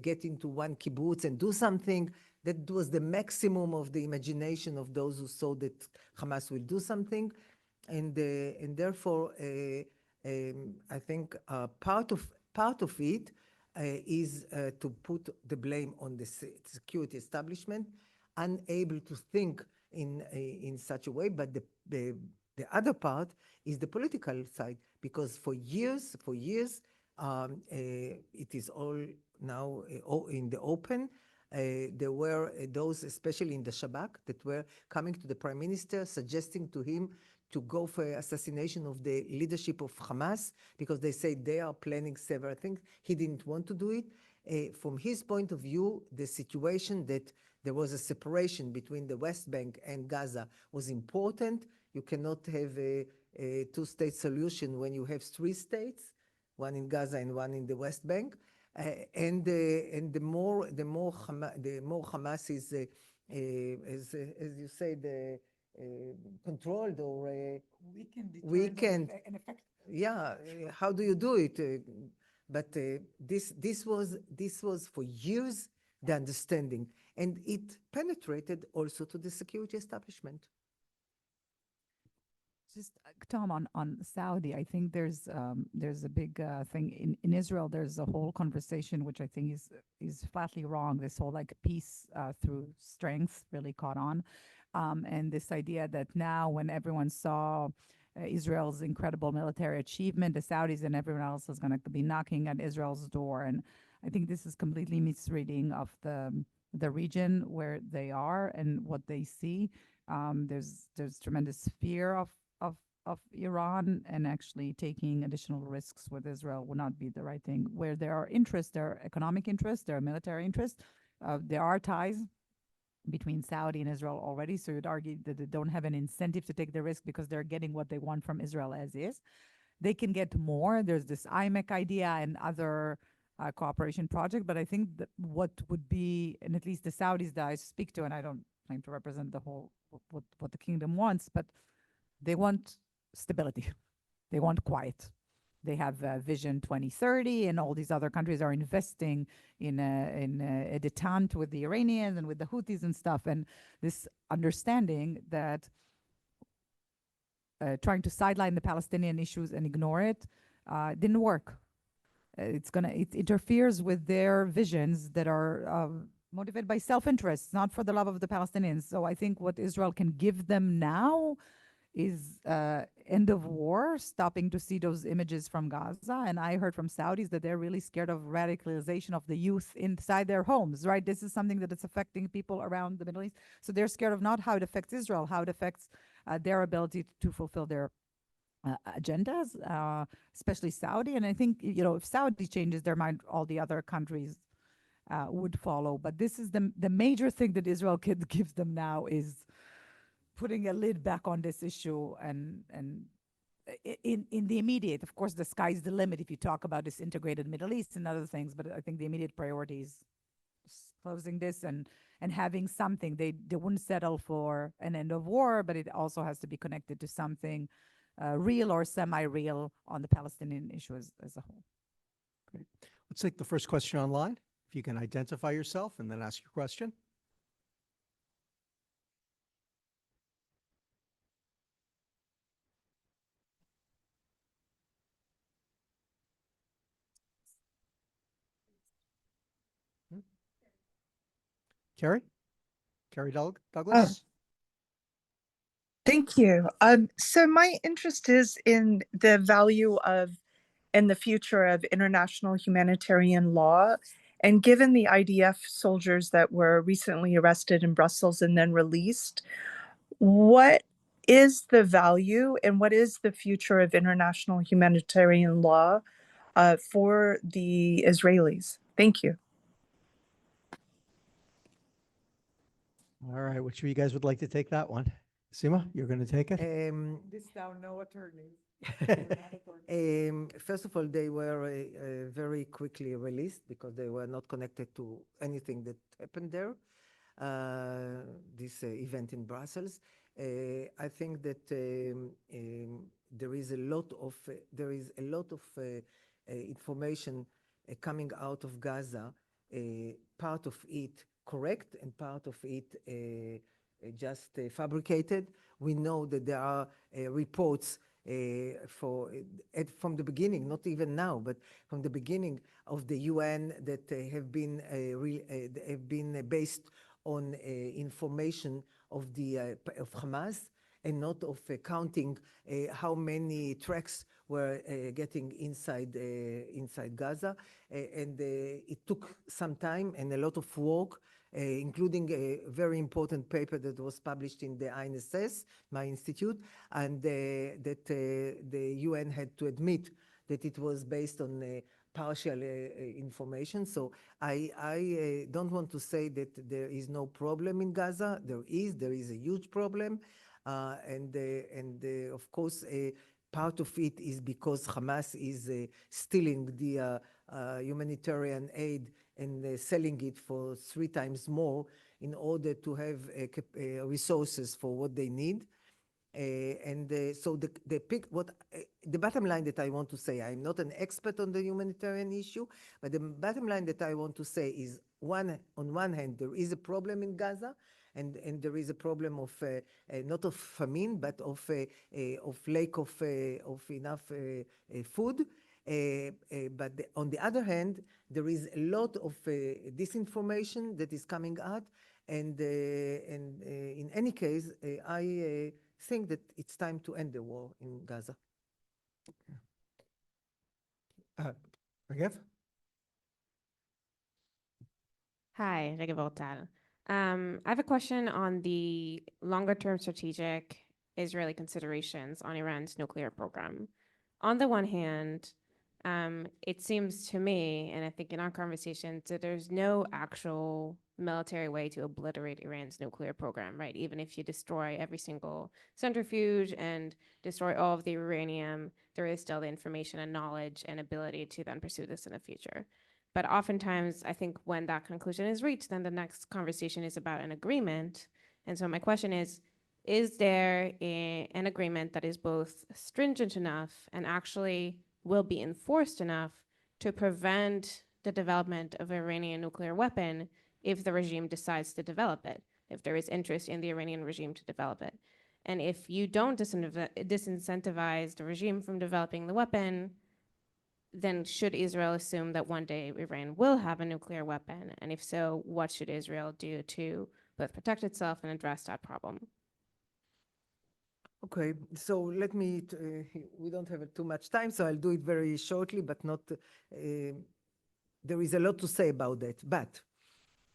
get into one kibbutz and do something. That was the maximum of the imagination of those who saw that Hamas will do something. And therefore, I think part of it is to put the blame on the security establishment, unable to think in such a way. But the other part is the political side, because for years, it is all now in the open. There were those, especially in the Shabak, that were coming to the prime minister, suggesting to him to go for assassination of the leadership of Hamas, because they say they are planning several things. He didn't want to do it. From his point of view, the situation that there was a separation between the West Bank and Gaza was important. You cannot have a two-state solution when you have three states, one in Gaza and one in the West Bank. And the more Hamas is, as you say, controlled or weakened. Yeah, how do you do it? But this was for years the understanding, and it penetrated also to the security establishment. Just Tom, on Saudi, I think there's a big thing in Israel. There's a whole conversation which I think is flatly wrong. This whole like peace through strength really caught on, and this idea that now when everyone saw Israel's incredible military achievement, the Saudis and everyone else is going to be knocking at Israel's door, and I think this is completely misreading of the region where they are and what they see. There's tremendous fear of Iran, and actually taking additional risks with Israel would not be the right thing. Where there are interests, there are economic interests, there are military interests, there are ties between Saudi and Israel already, so you'd argue that they don't have an incentive to take the risk because they're getting what they want from Israel as is. They can get more. There's this IMEC idea and other cooperation project, but I think that what would be, and at least the Saudis that I speak to, and I don't claim to represent the whole, what the kingdom wants, but they want stability. They want quiet. They have Vision 2030, and all these other countries are investing in a detente with the Iranians and with the Houthis and stuff. And this understanding that trying to sideline the Palestinian issues and ignore it didn't work. It interferes with their visions that are motivated by self-interest, not for the love of the Palestinians. So I think what Israel can give them now is end of war, stopping to see those images from Gaza. And I heard from Saudis that they're really scared of radicalization of the youth inside their homes, right? This is something that is affecting people around the Middle East. So they're scared of not how it affects Israel, how it affects their ability to fulfill their agendas, especially Saudi. And I think, if Saudi changes their mind, all the other countries would follow. But this is the major thing that Israel gives them now, is putting a lid back on this issue, and in the immediate. Of course, the sky's the limit if you talk about this integrated Middle East and other things, but I think the immediate priority is closing this and having something. They wouldn't settle for an end of war, but it also has to be connected to something real or semi-real on the Palestinian issue as a whole. Great. Let's take the first question online. If you can identify yourself and then ask your question. Carrie? Carrie Douglas? Thank you. So my interest is in the value of and the future of international humanitarian law. And given the IDF soldiers that were recently arrested in Brussels and then released, what is the value and what is the future of international humanitarian law for the Israelis? Thank you. All right, which of you guys would like to take that one? Sima, you're going to take it? This now no attorneys. First of all, they were very quickly released because they were not connected to anything that happened there, this event in Brussels. I think that there is a lot of information coming out of Gaza, part of it correct and part of it just fabricated. We know that there are reports from the beginning, not even now, but from the beginning of the UN that have been based on information of Hamas and not of counting how many tracks were getting inside Gaza. And it took some time and a lot of work, including a very important paper that was published in the INSS, my institute, and that the UN had to admit that it was based on partial information. So I don't want to say that there is no problem in Gaza. There is a huge problem. And of course, part of it is because Hamas is stealing the humanitarian aid and selling it for 3 times more in order to have resources for what they need. So the bottom line that I want to say, I'm not an expert on the humanitarian issue, but the bottom line that I want to say is, on one hand, there is a problem in Gaza, and there is a problem of not of famine, but of lack of enough food. But on the other hand, there is a lot of disinformation that is coming out, and in any case, I think that it's time to end the war in Gaza. Regev? Hi, Regev Ortal. I have a question on the longer-term strategic Israeli considerations on Iran's nuclear program. On the one hand, it seems to me, and I think in our conversations, that there's no actual military way to obliterate Iran's nuclear program, right? Even if you destroy every single centrifuge and destroy all of the uranium, there is still the information and knowledge and ability to then pursue this in the future. But oftentimes, I think when that conclusion is reached, then the next conversation is about an agreement. And so my question is there an agreement that is both stringent enough and actually will be enforced enough to prevent the development of an Iranian nuclear weapon if the regime decides to develop it, if there is interest in the Iranian regime to develop it? And if you don't disincentivize the regime from developing the weapon, then should Israel assume that one day Iran will have a nuclear weapon? And if so, what should Israel do to both protect itself and address that problem? Okay, so let me, we don't have too much time, so I'll do it very shortly, but not, there is a lot to say about that. But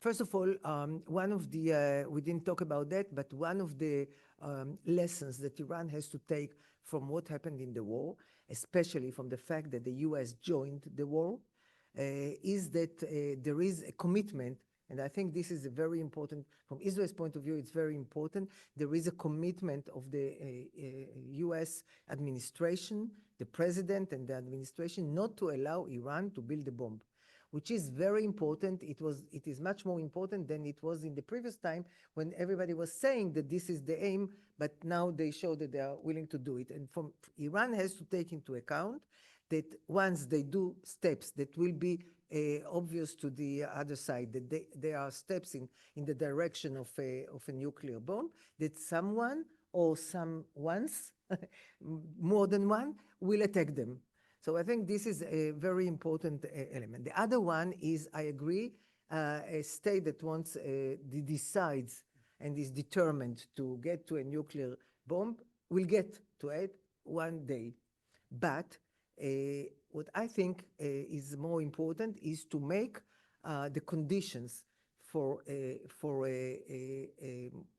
first of all, one of the, we didn't talk about that, but one of the lessons that Iran has to take from what happened in the war, especially from the fact that the US joined the war, is that there is a commitment, and I think this is a very important, from Israel's point of view, it's very important. There is a commitment of the US administration, the president and the administration, not to allow Iran to build a bomb, which is very important. It is much more important than it was in the previous time when everybody was saying that this is the aim, but now they show that they are willing to do it. And Iran has to take into account that once they do steps that will be obvious to the other side, that there are steps in the direction of a nuclear bomb, that someone or someones, more than one, will attack them. So I think this is a very important element. The other one is, I agree, a state that wants, decides and is determined to get to a nuclear bomb will get to it one day. But what I think is more important is to make the conditions for a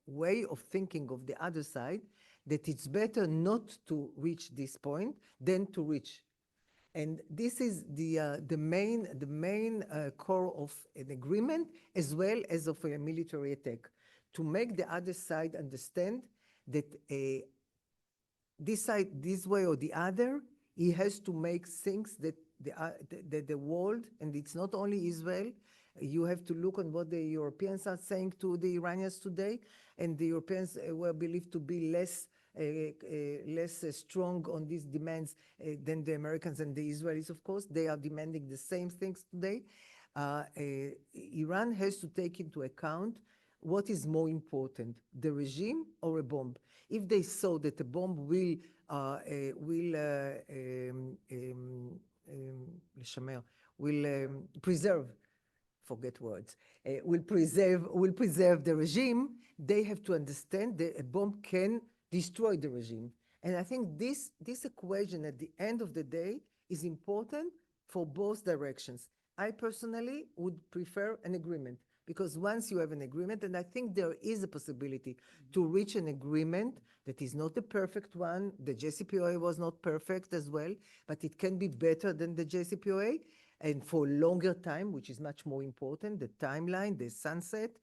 way of thinking of the other side, that it's better not to reach this point than to reach. And this is the main core of an agreement, as well as of a military attack, to make the other side understand that this side, this way or the other, he has to make things that the world, and it's not only Israel, you have to look on what the Europeans are saying to the Iranians today, and the Europeans were believed to be less strong on these demands than the Americans and the Israelis, of course. They are demanding the same things today. Iran has to take into account what is more important, the regime or a bomb. If they saw that a bomb will preserve, forget words, will preserve the regime, they have to understand that a bomb can destroy the regime. And I think this equation at the end of the day is important for both directions. I personally would prefer an agreement, because once you have an agreement, and I think there is a possibility to reach an agreement that is not the perfect one. The JCPOA was not perfect as well, but it can be better than the JCPOA, and for longer time, which is much more important, the timeline, the sunset,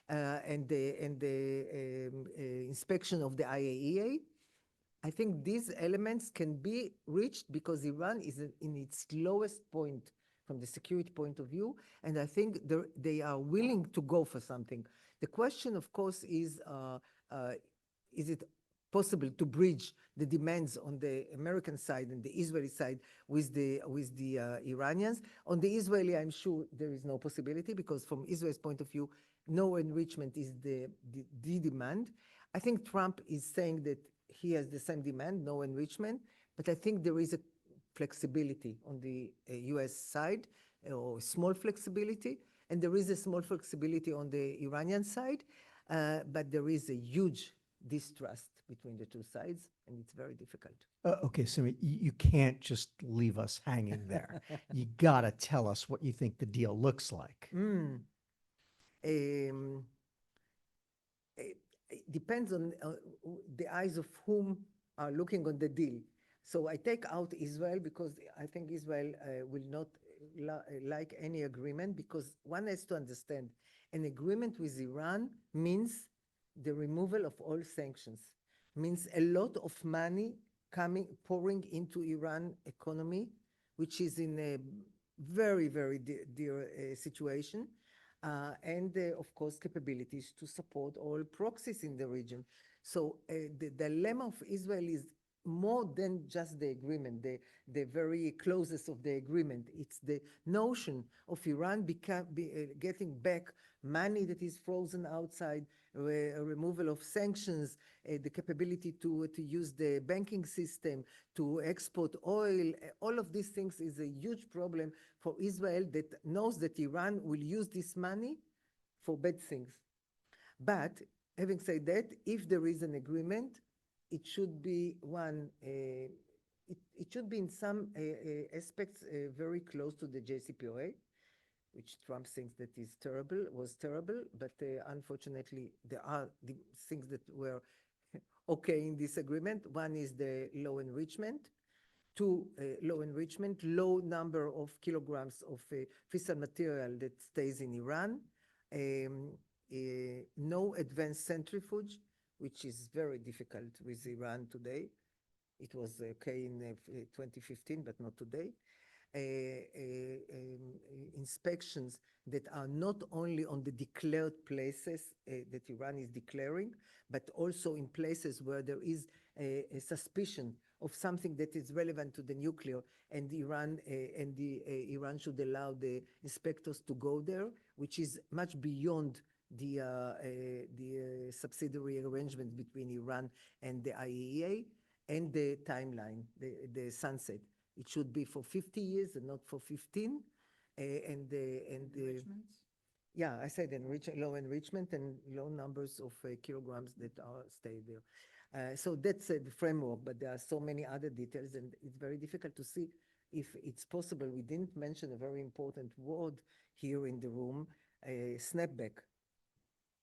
and the inspection of the IAEA. I think these elements can be reached because Iran is in its lowest point from the security point of view, and I think they are willing to go for something. The question, of course, is it possible to bridge the demands on the American side and the Israeli side with the Iranians? On the Israeli, I'm sure there is no possibility, because from Israel's point of view, no enrichment is the demand. I think Trump is saying that he has the same demand, no enrichment, but I think there is a flexibility on the US side, or small flexibility, and there is a small flexibility on the Iranian side, but there is a huge distrust between the two sides, and it's very difficult. Okay, Simi, you can't just leave us hanging there. You gotta tell us what you think the deal looks like. It depends on the eyes of whom are looking on the deal. So I take out Israel, because I think Israel will not like any agreement, because one has to understand an agreement with Iran means the removal of all sanctions, means a lot of money pouring into Iran economy, which is in a very, very dear situation, and of course capabilities to support all proxies in the region. So the dilemma of Israel is more than just the agreement, the very closeness of the agreement. It's the notion of Iran getting back money that is frozen outside, a removal of sanctions, the capability to use the banking system, to export oil. All of these things is a huge problem for Israel, that knows that Iran will use this money for bad things. But having said that, if there is an agreement, it should be one, it should be in some aspects very close to the JCPOA, which Trump thinks that was terrible, but unfortunately there are the things that were okay in this agreement. One is the low enrichment, low number of kilograms of fissile material that stays in Iran, no advanced centrifuge, which is very difficult with Iran today. It was okay in 2015, but not today. Inspections that are not only on the declared places that Iran is declaring, but also in places where there is a suspicion of something that is relevant to the nuclear, and Iran should allow the inspectors to go there, which is much beyond the subsidiary arrangement between Iran and the IAEA, and the timeline, the sunset. It should be for 50 years and not for 15. Yeah, I said low enrichment and low numbers of kilograms that are stay there. So that's the framework, but there are so many other details, and it's very difficult to see if it's possible. We didn't mention a very important word here in the room, snapback.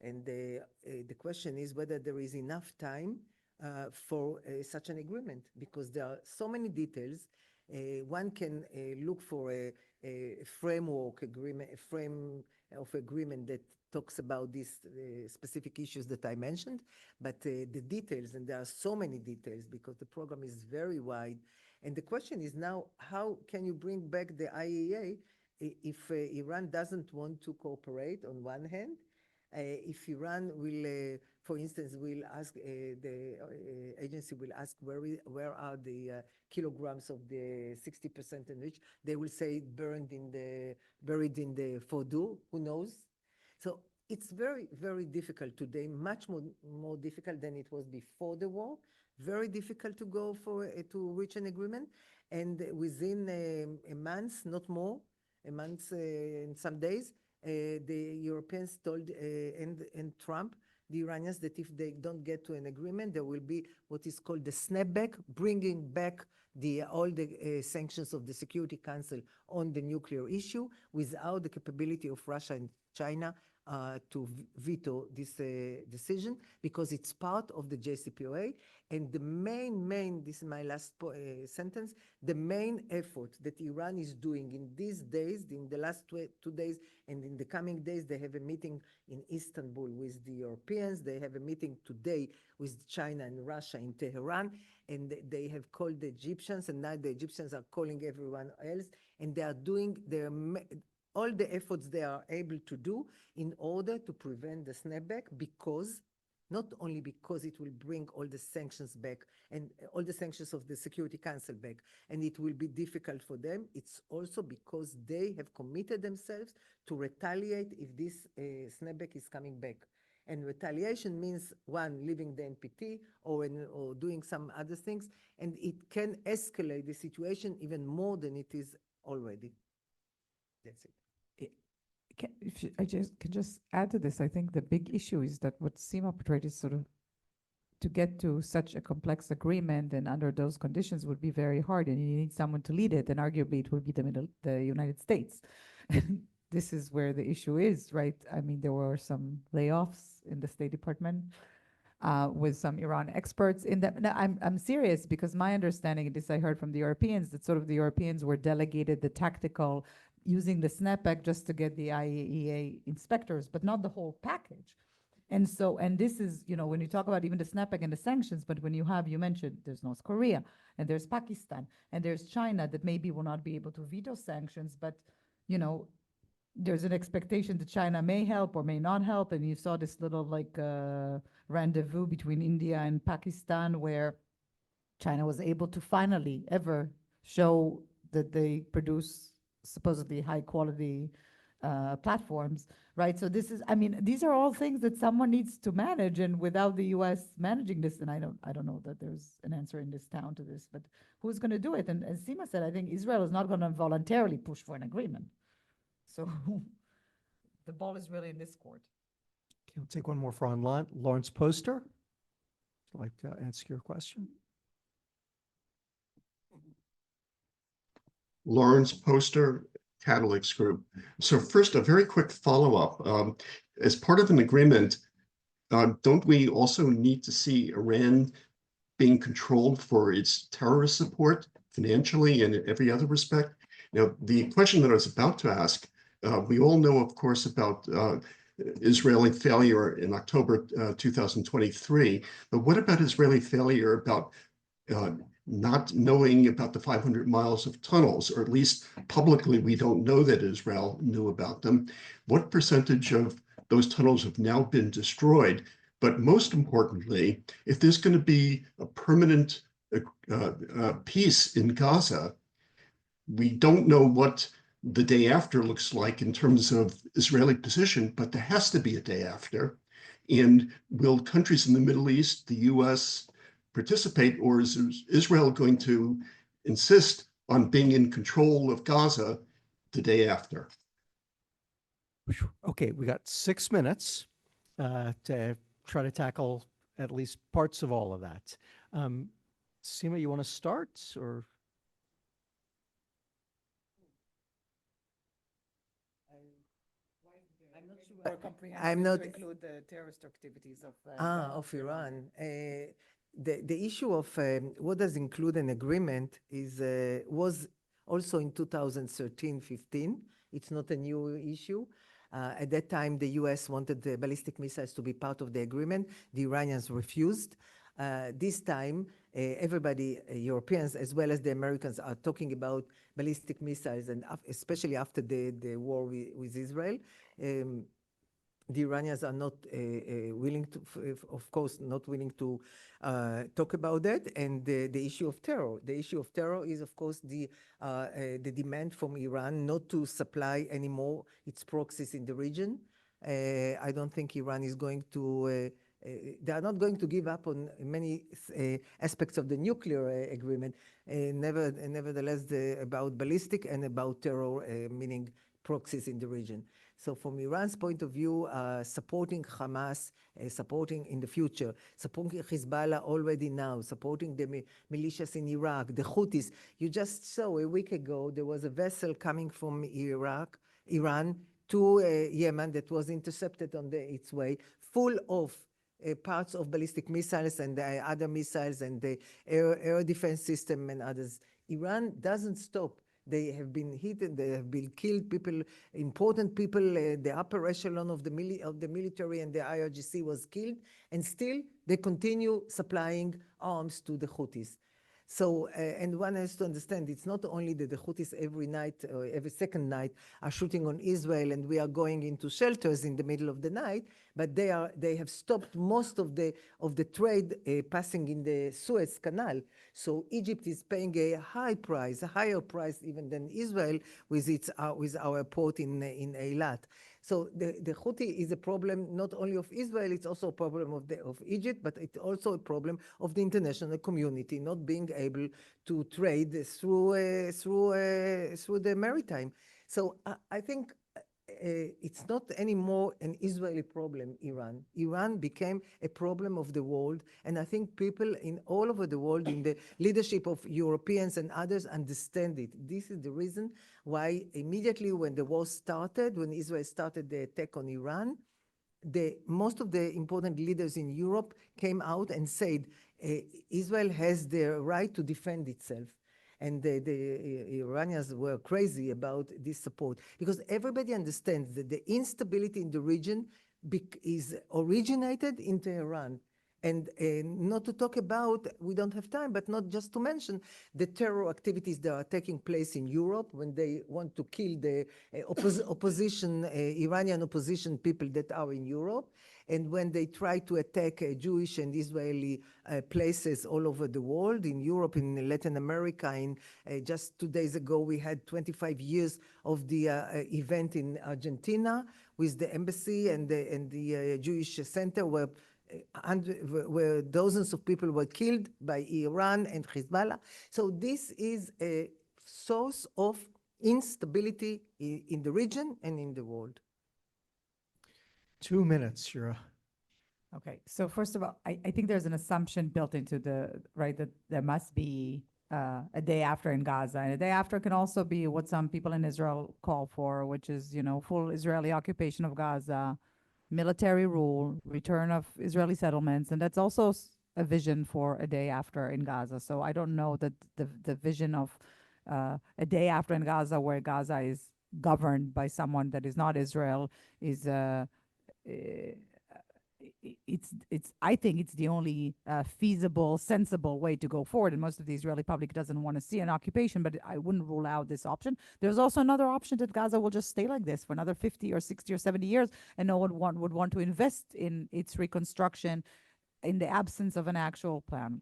And the question is whether there is enough time for such an agreement, because there are so many details. One can look for a framework agreement, a frame of agreement that talks about these specific issues that I mentioned, but the details, and there are so many details because the program is very wide. And the question is now, how can you bring back the IAEA if Iran doesn't want to cooperate on one hand? If Iran will, for instance, will ask, the agency will ask where are the kilograms of the 60% enriched, they will say buried in the Fordow, who knows? So it's very, very difficult today, much more difficult than it was before the war. Very difficult to go for to reach an agreement, and within a month, not more, a month and some days, the Europeans told and Trump, the Iranians, that if they don't get to an agreement, there will be what is called the snapback, bringing back all the sanctions of the Security Council on the nuclear issue without the capability of Russia and China to veto this decision, because it's part of the JCPOA. And the main, this is my last sentence, the main effort that Iran is doing in these days, in the last 2 days, and in the coming days, they have a meeting in Istanbul with the Europeans. They have a meeting today with China and Russia in Tehran, and they have called the Egyptians, and now the Egyptians are calling everyone else, and they are doing all the efforts they are able to do in order to prevent the snapback, because not only because it will bring all the sanctions back and all the sanctions of the Security Council back, and it will be difficult for them, it's also because they have committed themselves to retaliate if this snapback is coming back. And retaliation means, one, leaving the NPT or doing some other things, and it can escalate the situation even more than it is already. That's it. I can just add to this. I think the big issue is that what Sima portrayed is sort of to get to such a complex agreement and under those conditions would be very hard, and you need someone to lead it, and arguably it would be the United States. This is where the issue is, right? I mean, there were some layoffs in the State Department with some Iran experts in that. Now, I'm serious, because my understanding, and this I heard from the Europeans, that sort of the Europeans were delegated the tactical, using the snapback just to get the IAEA inspectors, but not the whole package. And so, and this is, you know, when you talk about even the snapback and the sanctions, but when you mentioned there's North Korea, and there's Pakistan, and there's China that maybe will not be able to veto sanctions, but, you know, there's an expectation that China may help or may not help. And you saw this little like rendezvous between India and Pakistan, where China was able to finally ever show that they produce supposedly high quality platforms, right? So this is, I mean, these are all things that someone needs to manage, and without the US managing this, and I don't know that there's an answer in this town to this, but who's going to do it? And as Sima said, I think Israel is not going to voluntarily push for an agreement. So the ball is really in this court. Okay, we'll take one more for online. Lawrence Poster, I'd like to answer your question. Lawrence Poster, Catalyx Group. So first, a very quick follow-up. As part of an agreement, don't we also need to see Iran being controlled for its terrorist support financially and in every other respect? Now, the question that I was about to ask, we all know, of course, about Israeli failure in October 2023, but what about Israeli failure about not knowing about the 500 miles of tunnels, or at least publicly, we don't know that Israel knew about them. What percentage of those tunnels have now been destroyed? But most importantly, if there's going to be a permanent peace in Gaza, we don't know what the day after looks like in terms of Israeli position, but there has to be a day after. And will countries in the Middle East, the US, participate, or is Israel going to insist on being in control of Gaza the day after? Phew. Okay, we got 6 minutes to try to tackle at least parts of all of that. Sima, you want to start or? I'm not sure I'm comprehensive not- to include the terrorist activities of Of Iran. The issue of what does include an agreement is was also in 2013-15. It's not a new issue. At that time, the U.S. wanted the ballistic missiles to be part of the agreement. The Iranians refused. This time, everybody, Europeans as well as the Americans, are talking about ballistic missiles, and especially after the war with Israel. The Iranians are not willing to, of course, not willing to talk about that. And the issue of terror. The issue of terror is, of course, the demand from Iran not to supply anymore its proxies in the region. I don't think Iran is going to, they are not going to give up on many aspects of the nuclear agreement. Nevertheless, about ballistic and about terror, meaning proxies in the region. So from Iran's point of view, supporting Hamas, supporting in the future, supporting Hezbollah already now, supporting the militias in Iraq, the Houthis. You just saw a week ago, there was a vessel coming from Iran to Yemen that was intercepted on its way, full of parts of ballistic missiles and other missiles and the air defense system and others. Iran doesn't stop. They have been hit, they have been killed, people, important people, the upper echelon of the military and the IRGC was killed, and still they continue supplying arms to the Houthis. So, and one has to understand, it's not only that the Houthis every night or every second night are shooting on Israel and we are going into shelters in the middle of the night, but they have stopped most of the trade passing in the Suez Canal. So Egypt is paying a high price, a higher price even than Israel with with our port in Eilat. So the Houthi is a problem not only of Israel, it's also a problem of Egypt, but it's also a problem of the international community not being able to trade through the maritime. So I think it's not anymore an Israeli problem, Iran. Iran became a problem of the world, and I think people in all over the world, in the leadership of Europeans and others, understand it. This is the reason why immediately when the war started, when Israel started the attack on Iran, most of the important leaders in Europe came out and said, Israel has the right to defend itself. And the Iranians were crazy about this support because everybody understands that the instability in the region is originated in Tehran. And not to talk about, we don't have time, but not just to mention the terror activities that are taking place in Europe when they want to kill the Iranian opposition people that are in Europe. And when they try to attack Jewish and Israeli places all over the world, in Europe, in Latin America. Just 2 days ago, we had 25 years of the event in Argentina with the embassy and the Jewish center where dozens of people were killed by Iran and Hezbollah. So this is a source of instability in the region and in the world. 2 minutes, Shira. Okay, so first of all, I think there's an assumption built into right, that there must be a day after in Gaza. And a day after can also be what some people in Israel call for, which is, full Israeli occupation of Gaza, military rule, return of Israeli settlements. And that's also a vision for a day after in Gaza. So I don't know that the vision of a day after in Gaza where Gaza is governed by someone that is not Israel is I think it's the only feasible, sensible way to go forward. And most of the Israeli public doesn't want to see an occupation, but I wouldn't rule out this option. There's also another option that Gaza will just stay like this for another 50 or 60 or 70 years, and no one would want to invest in its reconstruction in the absence of an actual plan.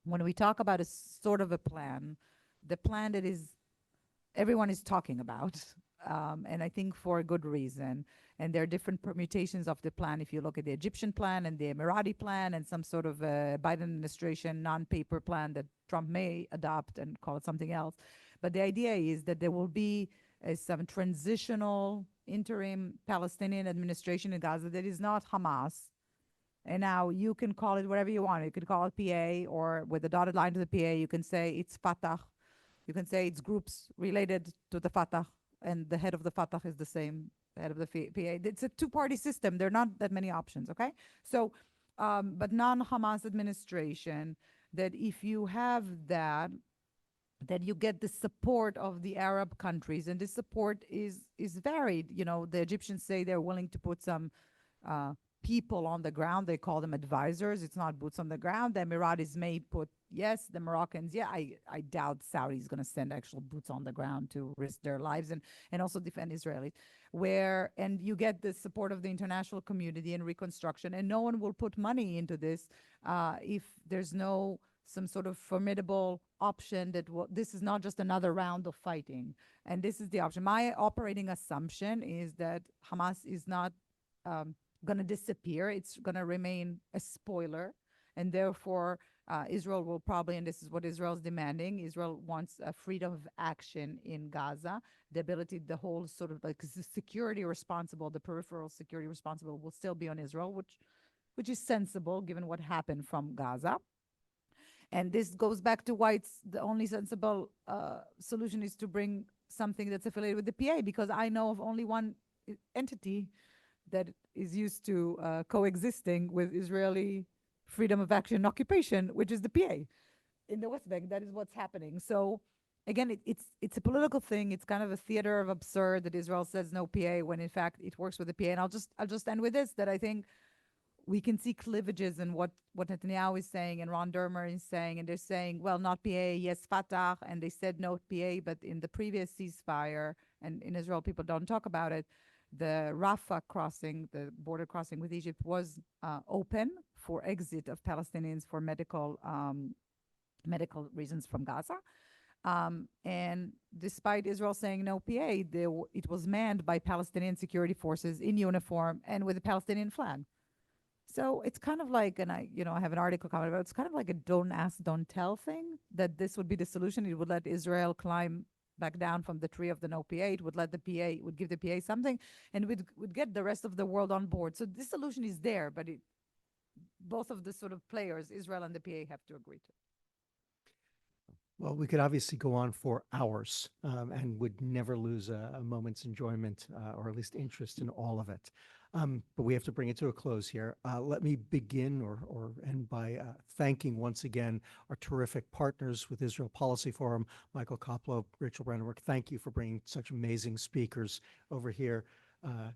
When we talk about a sort of a plan, the plan that everyone is talking about, and I think for a good reason. And there are different permutations of the plan. If you look at the Egyptian plan and the Emirati plan and some sort of Biden administration non-paper plan that Trump may adopt and call it something else. But the idea is that there will be some transitional interim Palestinian administration in Gaza that is not Hamas. And now you can call it whatever you want. You could call it PA, or with a dotted line to the PA, you can say it's Fatah. You can say it's groups related to the Fatah, and the head of the Fatah is the same head of the PA. It's a two-party system. There are not that many options, okay? So, but non-Hamas administration, that if you have that, that you get the support of the Arab countries, and this support is varied. You know, the Egyptians say they're willing to put some people on the ground. They call them advisors. It's not boots on the ground. The Emiratis may put yes. The Moroccans, yeah. I doubt Saudi is going to send actual boots on the ground to risk their lives and also defend Israelis. And you get the support of the international community in reconstruction, and no one will put money into this if there's no some sort of formidable option that this is not just another round of fighting. And this is the option. My operating assumption is that Hamas is not going to disappear. It's going to remain a spoiler. And therefore, Israel will probably, and this is what Israel's demanding, Israel wants a freedom of action in Gaza. The ability, the whole sort of like the security responsible, the peripheral security responsible will still be on Israel, which is sensible given what happened from Gaza. And this goes back to why it's the only sensible solution is to bring something that's affiliated with the PA, because I know of only one entity that is used to coexisting with Israeli freedom of action and occupation, which is the PA in the West Bank. That is what's happening. So again, it's a political thing. It's kind of a theater of absurd that Israel says no PA when in fact it works with the PA. And I'll just end with this, that I think we can see cleavages in what Netanyahu is saying and Ron Dermer is saying, and they're saying, well, not PA, yes, Fatah, and they said no PA, but in the previous ceasefire, and in Israel people don't talk about it, the Rafah crossing, the border crossing with Egypt, was open for exit of Palestinians for medical reasons from Gaza. And despite Israel saying no PA, it was manned by Palestinian security forces in uniform and with a Palestinian flag. So it's kind of like, and I have an article comment about it, it's kind of like a don't ask, don't tell thing, that this would be the solution. It would let Israel climb back down from the tree of the no PA. It would let the PA, would give the PA something, and would get the rest of the world on board. So this solution is there, but both of the sort of players, Israel and the PA, have to agree to. Well, we could obviously go on for hours and would never lose a moment's enjoyment or at least interest in all of it. But we have to bring it to a close here. Let me begin or end by thanking once again our terrific partners with Israel Policy Forum, Michael Koplow, Rachel Brennework. Thank you for bringing such amazing speakers over here.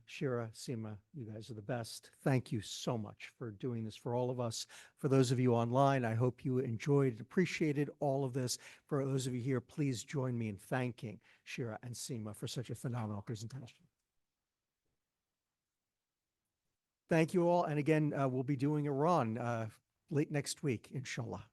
Shira, Sima, you guys are the best. Thank you so much for doing this for all of us. For those of you online, I hope you enjoyed and appreciated all of this. For those of you here, please join me in thanking Shira and Sima for such a phenomenal presentation. Thank you all. And again, we'll be doing Iran late next week, inshallah.